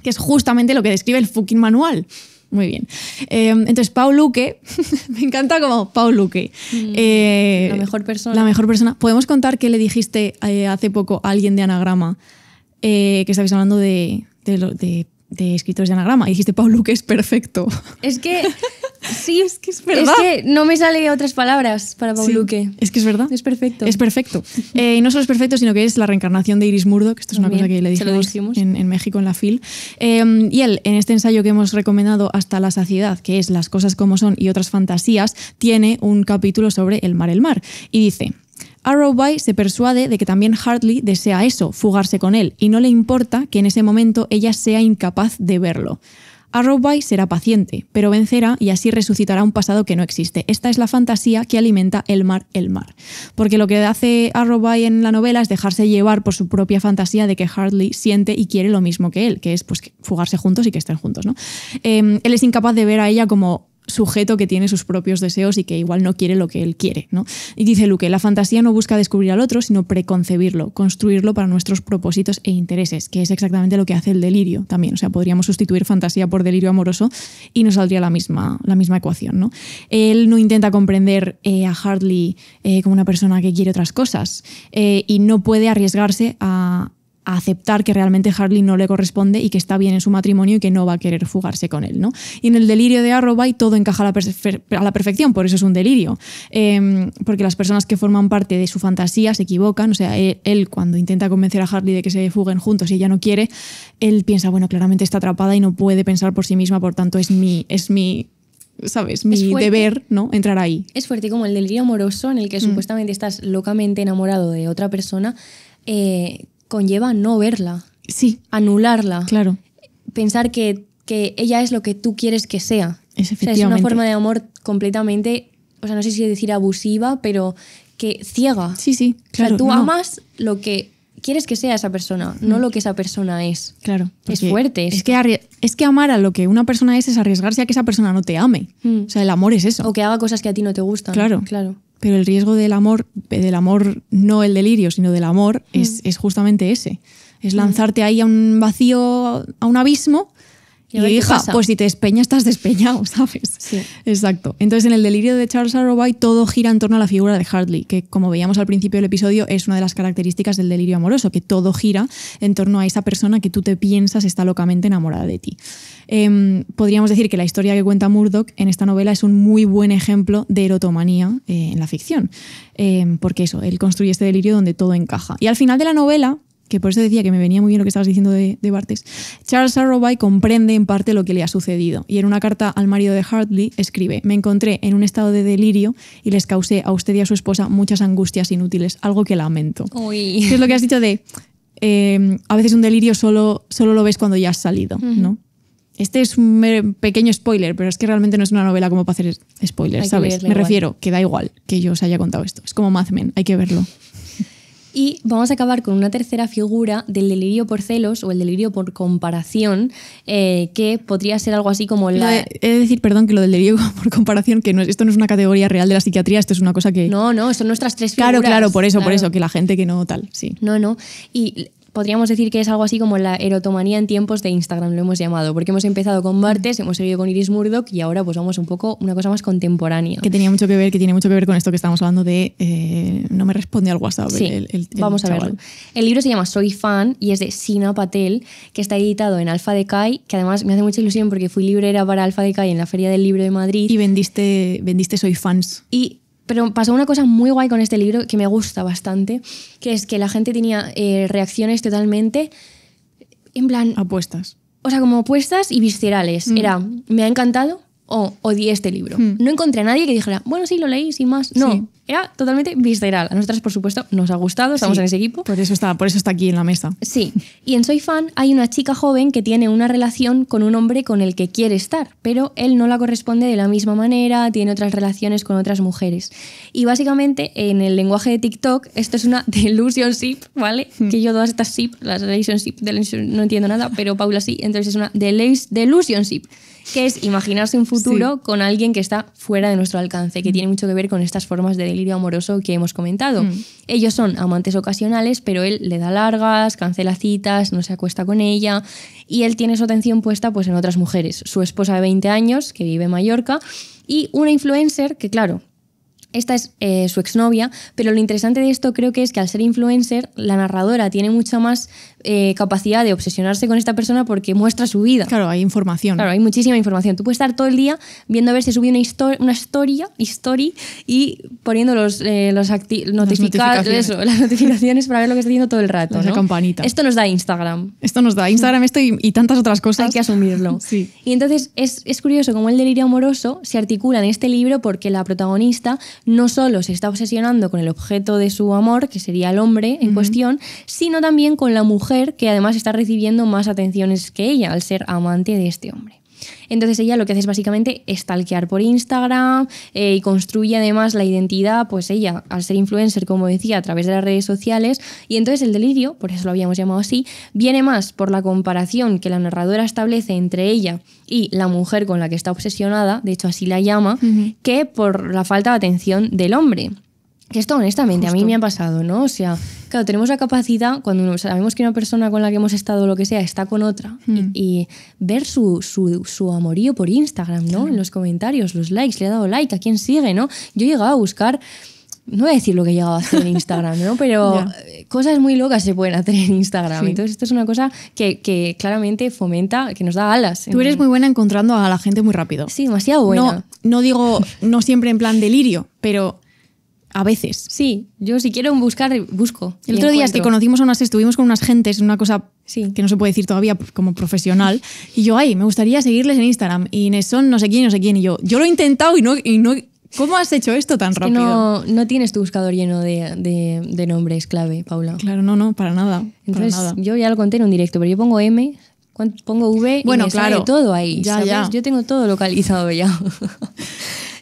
que es justamente lo que describe el fucking manual. Muy bien. Entonces, Paul Luque, me encanta como Paul Luque. La mejor persona. La mejor persona. ¿Podemos contar qué le dijiste hace poco a alguien de Anagrama? Que estabais hablando de escritores de Anagrama. Y dijiste, Paul Luque es perfecto. Es que sí, es que es verdad. Es que no me salen otras palabras para Paul Luque. Es que es verdad. Es perfecto. Es perfecto. Y no solo es perfecto, sino que es la reencarnación de Iris Murdoch. Esto es una cosa que le dijimos en México, en la FIL. Y él, en este ensayo que hemos recomendado hasta la saciedad, que es Las cosas como son y otras fantasías, tiene un capítulo sobre el mar. Y dice: Arrowby se persuade de que también Hartley desea eso, fugarse con él, y no le importa que en ese momento ella sea incapaz de verlo. Arrowby será paciente, pero vencerá y así resucitará un pasado que no existe. Esta es la fantasía que alimenta el mar. Porque lo que hace Arrowby en la novela es dejarse llevar por su propia fantasía de que Hartley siente y quiere lo mismo que él, que es pues fugarse juntos y que estén juntos, ¿no? Él es incapaz de ver a ella como sujeto que tiene sus propios deseos y que igual no quiere lo que él quiere, ¿no? Y dice Luque, la fantasía no busca descubrir al otro, sino preconcebirlo, construirlo para nuestros propósitos e intereses, que es exactamente lo que hace el delirio también. O sea, podríamos sustituir fantasía por delirio amoroso y nos saldría la misma ecuación, ¿no? Él no intenta comprender a Hartley como una persona que quiere otras cosas y no puede arriesgarse a aceptar que realmente Hartley no le corresponde y que está bien en su matrimonio y que no va a querer fugarse con él, ¿no? Y en el delirio de Arrowby todo encaja a la perfección, por eso es un delirio. Porque las personas que forman parte de su fantasía se equivocan, o sea, él cuando intenta convencer a Hartley de que se fuguen juntos y ella no quiere, él piensa, bueno, claramente está atrapada y no puede pensar por sí misma, por tanto es mi ¿sabes? Mi fuerte. deber, ¿no? Entrar ahí. Es fuerte, como el delirio amoroso en el que supuestamente estás locamente enamorado de otra persona, conlleva no verla, Sí, anularla, claro. pensar que ella es lo que tú quieres que sea. Es O sea, es efectivamente. una forma de amor completamente, o sea, no sé si decir abusiva, pero que ciega. Sí, sí, claro. O sea, tú no. amas lo que quieres que sea esa persona, no lo que esa persona es. Claro. Es porque fuerte Es esto. que amar a lo que una persona es arriesgarse a que esa persona no te ame. O sea, el amor es eso. O que haga cosas que a ti no te gustan. Claro. Claro. Pero el riesgo del amor no el delirio, sino del amor, es justamente ese. Es lanzarte ahí a un vacío, a un abismo. Y a ver qué hija, pasa. pues si te despeñas, estás despeñado, ¿sabes? Sí. Exacto. Entonces, en el delirio de Charles Arrowby todo gira en torno a la figura de Hartley, que como veíamos al principio del episodio, es una de las características del delirio amoroso, que todo gira en torno a esa persona que tú te piensas está locamente enamorada de ti. Podríamos decir que la historia que cuenta Murdoch en esta novela es un muy buen ejemplo de erotomanía en la ficción, porque eso, él construye este delirio donde todo encaja. Y al final de la novela, que por eso decía que me venía muy bien lo que estabas diciendo de Bartes, Charles Arrowby comprende en parte lo que le ha sucedido y en una carta al marido de Hartley escribe: me encontré en un estado de delirio y les causé a usted y a su esposa muchas angustias inútiles, algo que lamento. Uy. ¿Qué es lo que has dicho de a veces un delirio solo lo ves cuando ya has salido, ¿no? Este es un pequeño spoiler, pero es que realmente no es una novela como para hacer spoilers, Hay que ¿sabes? leerla Me igual. refiero que da igual que yo os haya contado esto. Es como Mad Men, hay que verlo. Y vamos a acabar con una tercera figura del delirio por celos o el delirio por comparación, que podría ser algo así como la... He de decir, perdón, que lo del delirio por comparación, que esto no es una categoría real de la psiquiatría, esto es una cosa que... No, son nuestras tres figuras. Claro, por eso, Claro. que la gente que no tal, sí. No. Y podríamos decir que es algo así como la erotomanía en tiempos de Instagram, lo hemos llamado, porque hemos empezado con Bartes, hemos seguido con Iris Murdoch y ahora pues vamos un poco una cosa más contemporánea. Que tiene mucho que ver con esto que estamos hablando de no me responde al WhatsApp. Sí, vamos a verlo. El libro se llama Soy Fan y es de Sina Patel, que está editado en Alfa Decay, que además me hace mucha ilusión porque fui librera para Alfa Decay en la Feria del Libro de Madrid. Y vendiste Soy Fans. Pero pasó una cosa muy guay con este libro que me gusta bastante, que es que la gente tenía reacciones totalmente en plan... Apuestas. O sea, como opuestas y viscerales. Era, me ha encantado o odié este libro. No encontré a nadie que dijera, bueno, sí, lo leí, sin más. No, Sí. era totalmente visceral. A nosotras, por supuesto, nos ha gustado, estamos Sí, en ese equipo. Por eso está aquí en la mesa. Sí, y en Soy Fan hay una chica joven que tiene una relación con un hombre con el que quiere estar, pero él no la corresponde de la misma manera, tiene otras relaciones con otras mujeres. Y básicamente, en el lenguaje de TikTok, esto es una delusionship, ¿vale? Que yo todas estas ship, las relationship, no entiendo nada, pero Paula sí, entonces es una delusionship, que es imaginarse un futuro con alguien que está fuera de nuestro alcance, que tiene mucho que ver con estas formas de delirio amoroso que hemos comentado. Ellos son amantes ocasionales, pero él le da largas, cancela citas, no se acuesta con ella y él tiene su atención puesta pues, en otras mujeres. Su esposa de 20 años, que vive en Mallorca, y una influencer que, claro, esta es su exnovia, pero lo interesante de esto creo que es que al ser influencer, la narradora tiene mucha más capacidad de obsesionarse con esta persona porque muestra su vida. Claro, hay información. Claro, hay muchísima información. Tú puedes estar todo el día viendo a ver si sube una story y poniendo las notificaciones para ver lo que está haciendo todo el rato. Esa ¿no? campanita. Esto nos da Instagram. Esto nos da Instagram y tantas otras cosas. Hay que asumirlo. Sí. Y entonces es curioso cómo el delirio amoroso se articula en este libro porque la protagonista no solo se está obsesionando con el objeto de su amor, que sería el hombre en cuestión, sino también con la mujer que además está recibiendo más atenciones que ella al ser amante de este hombre. Entonces ella lo que hace es básicamente stalkear por Instagram y construye además la identidad, pues ella, al ser influencer, como decía, a través de las redes sociales. Y entonces el delirio, por eso lo habíamos llamado así, viene más por la comparación que la narradora establece entre ella y la mujer con la que está obsesionada, de hecho así la llama, que por la falta de atención del hombre. Que esto, honestamente, Justo. a mí me ha pasado, ¿no? O sea, claro, tenemos la capacidad, cuando sabemos que una persona con la que hemos estado o lo que sea está con otra, y ver su amorío por Instagram, ¿no? En los comentarios, los likes, le ha dado like, a quién sigue, ¿no? Yo he llegado a buscar, no voy a decir lo que he llegado a hacer en Instagram, ¿no? Pero cosas muy locas se pueden hacer en Instagram. Sí. Entonces esto es una cosa que claramente fomenta, que nos da alas. Tú eres muy buena encontrando a la gente muy rápido. Sí, demasiado buena. No digo, no siempre en plan delirio, pero a veces. Sí, yo si quiero buscar, busco. El otro día es que estuvimos con unas gentes, una cosa Sí. que no se puede decir todavía como profesional, y yo, me gustaría seguirles en Instagram, y son no sé quién, y yo lo he intentado y no ¿cómo has hecho esto tan rápido? No tienes tu buscador lleno de nombres clave, Paula. Claro, no, para nada. Entonces, para nada. yo ya lo conté en un directo, pero yo pongo M, pongo V y me sale todo ahí, ¿sabes? Ya. Yo tengo todo localizado ya.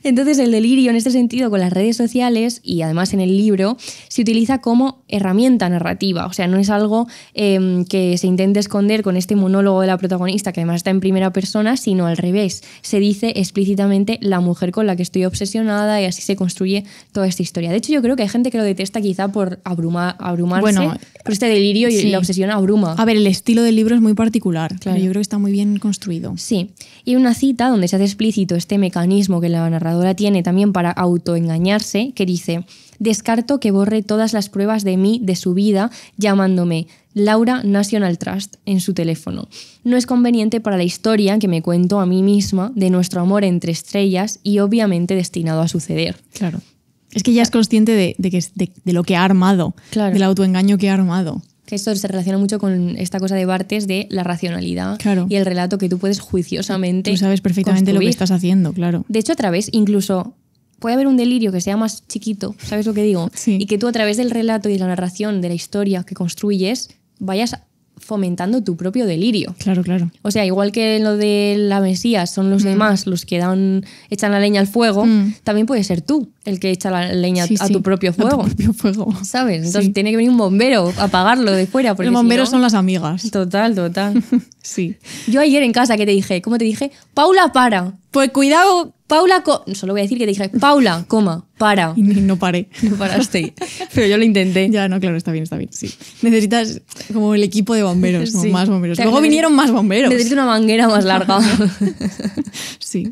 Entonces el delirio en este sentido con las redes sociales y además en el libro se utiliza como herramienta narrativa, o sea, no es algo que se intente esconder con este monólogo de la protagonista que además está en primera persona, sino al revés, se dice explícitamente la mujer con la que estoy obsesionada y así se construye toda esta historia. De hecho yo creo que hay gente que lo detesta quizá por abrumarse, por este delirio y la obsesión abruma. A ver, el estilo del libro es muy particular, Claro. pero yo creo que está muy bien construido. Sí, y hay una cita donde se hace explícito este mecanismo que la narradora tiene también para autoengañarse, que dice: descarto que borre todas las pruebas de mí, de su vida, llamándome Laura National Trust en su teléfono. No es conveniente para la historia que me cuento a mí misma de nuestro amor entre estrellas y obviamente destinado a suceder. Claro. Es que ya es consciente de lo que ha armado, Claro. del autoengaño que ha armado. Que esto se relaciona mucho con esta cosa de Barthes de la racionalidad Claro. y el relato que tú puedes juiciosamente Tú sabes perfectamente lo que construir. estás haciendo, claro. De hecho, a través, incluso puede haber un delirio que sea más chiquito, ¿sabes lo que digo? Sí. Y que tú a través del relato y de la narración de la historia que construyes vayas fomentando tu propio delirio. Claro. O sea, igual que en lo de la Mesías son los demás los que echan la leña al fuego, también puede ser tú el que echa la leña Sí, a sí, tu propio fuego. A tu propio fuego. ¿Sabes? Entonces Sí. tiene que venir un bombero a apagarlo de fuera. Porque Los bomberos si no- son las amigas. Total. Sí. Yo ayer en casa, ¿qué te dije? ¿Cómo te dije? Paula, para. Pues cuidado. Paula, solo voy a decir que te dije, Paula, para. Y no paré. No paraste. Pero yo lo intenté. Ya, no, claro, está bien, sí. Necesitas como el equipo de bomberos, como Sí. más bomberos. O sea, Luego vinieron más bomberos. Necesito una manguera más larga. Sí.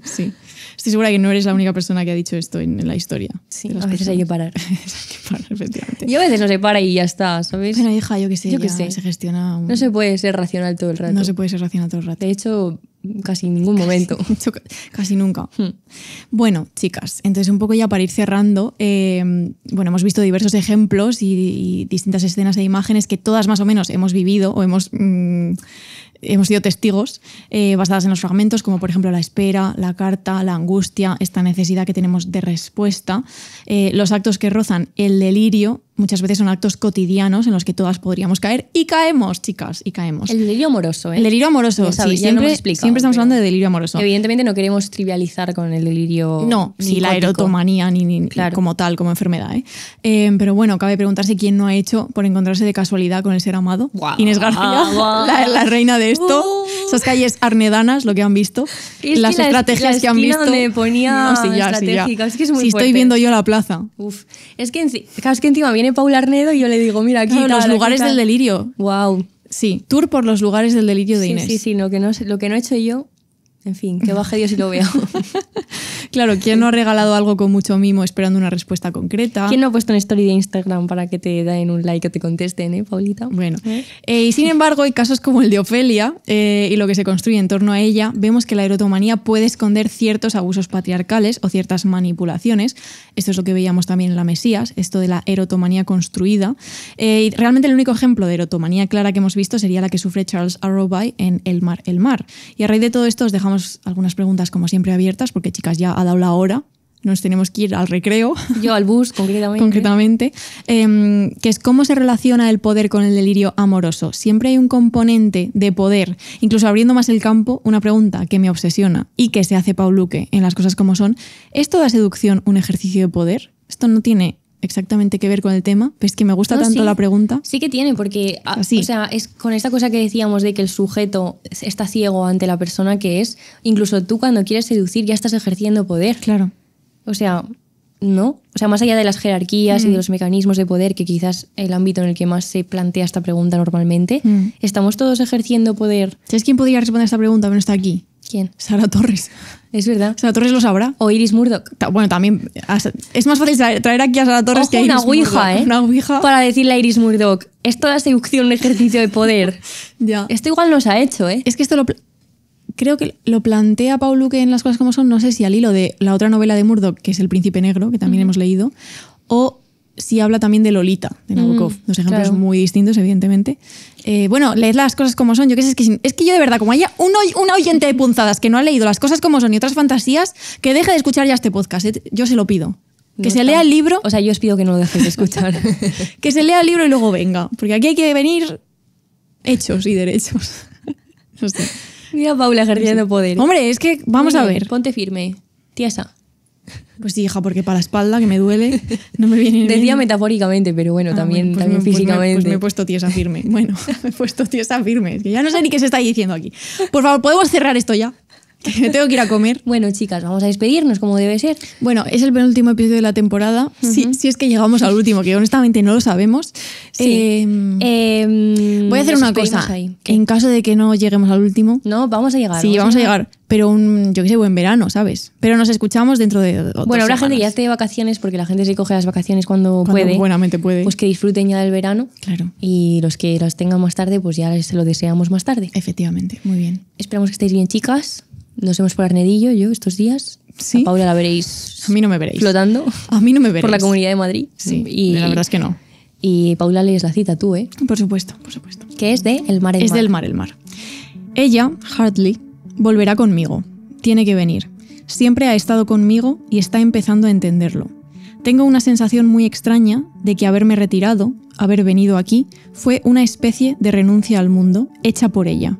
Estoy segura que no eres la única persona que ha dicho esto en la historia. Sí, de las a veces hay que personas. parar. Hay que parar, efectivamente. Y a veces no se para y ya está, ¿sabes? Bueno, hija, yo qué sé, Yo qué ya sé. se gestiona. No se puede ser racional todo el rato. No se puede ser racional todo el rato. De hecho, casi en ningún momento. Casi nunca. Bueno, chicas, entonces un poco ya para ir cerrando, hemos visto diversos ejemplos y distintas escenas e imágenes que todas más o menos hemos vivido o hemos sido testigos basadas en los fragmentos, como por ejemplo la espera, la carta, la angustia, esta necesidad que tenemos de respuesta. Los actos que rozan el delirio muchas veces son actos cotidianos en los que todas podríamos caer y caemos, chicas, y caemos. El delirio amoroso, ¿eh? El delirio amoroso, Ya sabes, sí, ya lo siempre, hemos explicado, siempre estamos pero hablando de delirio amoroso. Evidentemente no queremos trivializar con el delirio No, ni la psicótico. erotomanía, ni Claro. como tal, como enfermedad. Pero bueno, cabe preguntarse quién no ha hecho por encontrarse de casualidad con el ser amado. Guau, Inés García, guau. la reina de esto. Esas calles arnedanas, lo que han visto. Es las que la estrategias que han esquina visto. donde ponía No, sí, ya. estratégica, es que es muy Si fuerte. estoy viendo yo la plaza. Uf. Es que encima viene Paula Arnedo y yo le digo, mira, aquí Claro, tal, los aquí lugares tal. del delirio. Wow. Sí, tour por los lugares del delirio de Inés. Sí, lo que no he hecho yo, en fin, que baje Dios y lo vea. Claro, ¿quién no ha regalado algo con mucho mimo esperando una respuesta concreta? ¿Quién no ha puesto una story de Instagram para que te den un like o te contesten, Paulita? Bueno, y sin embargo, hay casos como el de Ofelia y lo que se construye en torno a ella, vemos que la erotomanía puede esconder ciertos abusos patriarcales o ciertas manipulaciones. Esto es lo que veíamos también en La Mesías, esto de la erotomanía construida. Y realmente el único ejemplo de erotomanía clara que hemos visto sería la que sufre Charles Arrowby en El mar, el mar. Y a raíz de todo esto os dejamos algunas preguntas como siempre abiertas, porque chicas, ya ha dado la hora. Nos tenemos que ir al recreo. Yo al bus, concretamente, que es cómo se relaciona el poder con el delirio amoroso. Siempre hay un componente de poder, incluso abriendo más el campo, una pregunta que me obsesiona y que se hace Paul Luque en Las cosas como son. ¿Es toda seducción un ejercicio de poder? Esto no tiene exactamente que ver con el tema, pero es que me gusta tanto sí. la pregunta. Sí que tiene, porque Así. o sea, es con esta cosa que decíamos de que el sujeto está ciego ante la persona que es, incluso tú cuando quieres seducir ya estás ejerciendo poder. Claro. O sea, ¿no? O sea, más allá de las jerarquías y de los mecanismos de poder, que quizás el ámbito en el que más se plantea esta pregunta normalmente, ¿estamos todos ejerciendo poder? ¿Sabes quién podría responder a esta pregunta pero no está aquí? ¿Quién? Sara Torres. Es verdad. Sara Torres lo sabrá. O Iris Murdoch. Bueno, también es más fácil traer aquí a Sara Torres Ojo, que a una Iris ouija, Murdoch. Una ouija. Para decirle a Iris Murdoch, es toda seducción un ejercicio de poder. Ya. Esto igual nos ha hecho, ¿eh? Es que esto creo que lo plantea Paul Luque en Las cosas como son, no sé si al hilo de la otra novela de Murdoch, que es El Príncipe Negro, que también hemos leído, o si habla también de Lolita, de Nabokov. Dos ejemplos claro. muy distintos, evidentemente. Bueno, leed las cosas como son. Yo qué sé, es que yo de verdad, como haya un oyente de punzadas que no ha leído Las cosas como son y otras fantasías, que deje de escuchar ya este podcast. Yo se lo pido. Que se lea el libro. O sea, yo os pido que no lo dejéis de escuchar. Que se lea el libro y luego venga. Porque aquí hay que venir hechos y derechos. No sé. Mira, Paula ejerciendo poder. Hombre, es que vamos a ver. Ponte firme, tiesa. Pues sí, hija, porque para la espalda que me duele no me viene Decía bien. metafóricamente, pero bueno, también, pues también físicamente. Pues me he puesto tiesa firme. Bueno, me he puesto tiesa firme. Es que ya no sé ni qué se está diciendo aquí. Por favor, ¿podemos cerrar esto ya? Que me tengo que ir a comer. Bueno, chicas, vamos a despedirnos como debe ser. Bueno, es el penúltimo episodio de la temporada. Si es que llegamos al último, que honestamente no lo sabemos. Sí. Voy a hacer una cosa. Ahí. En caso de que no lleguemos al último. No, vamos a llegar. Sí, vamos a llegar. Pero yo qué sé, buen verano, ¿sabes? Pero nos escuchamos dentro de 2 Bueno, habrá gente que ya semanas. esté de vacaciones porque la gente se coge las vacaciones cuando puede. Buenamente puede. Pues que disfruten ya del verano. Claro. Y los que las tengan más tarde, pues ya se lo deseamos más tarde. Efectivamente, muy bien. Esperamos que estéis bien, chicas. Nos vemos por Arnedillo, yo, estos días. Sí. A Paula la veréis A mí no me veréis. flotando A mí no me veréis. por la Comunidad de Madrid. Sí, y la verdad es que no. Y Paula lees la cita tú, ¿eh? Por supuesto, por supuesto. Que es de El mar, el Es mar. del mar, el mar. Ella, Hartley, volverá conmigo. Tiene que venir. Siempre ha estado conmigo y está empezando a entenderlo. Tengo una sensación muy extraña de que haberme retirado, haber venido aquí, fue una especie de renuncia al mundo hecha por ella.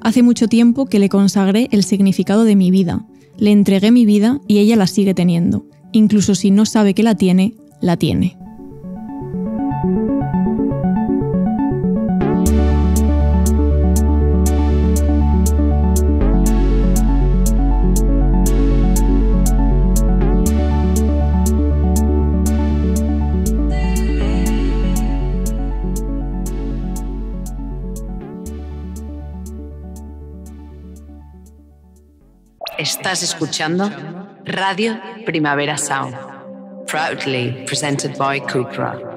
Hace mucho tiempo que le consagré el significado de mi vida. Le entregué mi vida y ella la sigue teniendo. Incluso si no sabe que la tiene, la tiene. Estás escuchando Radio Primavera Sound, proudly presented by Cupra.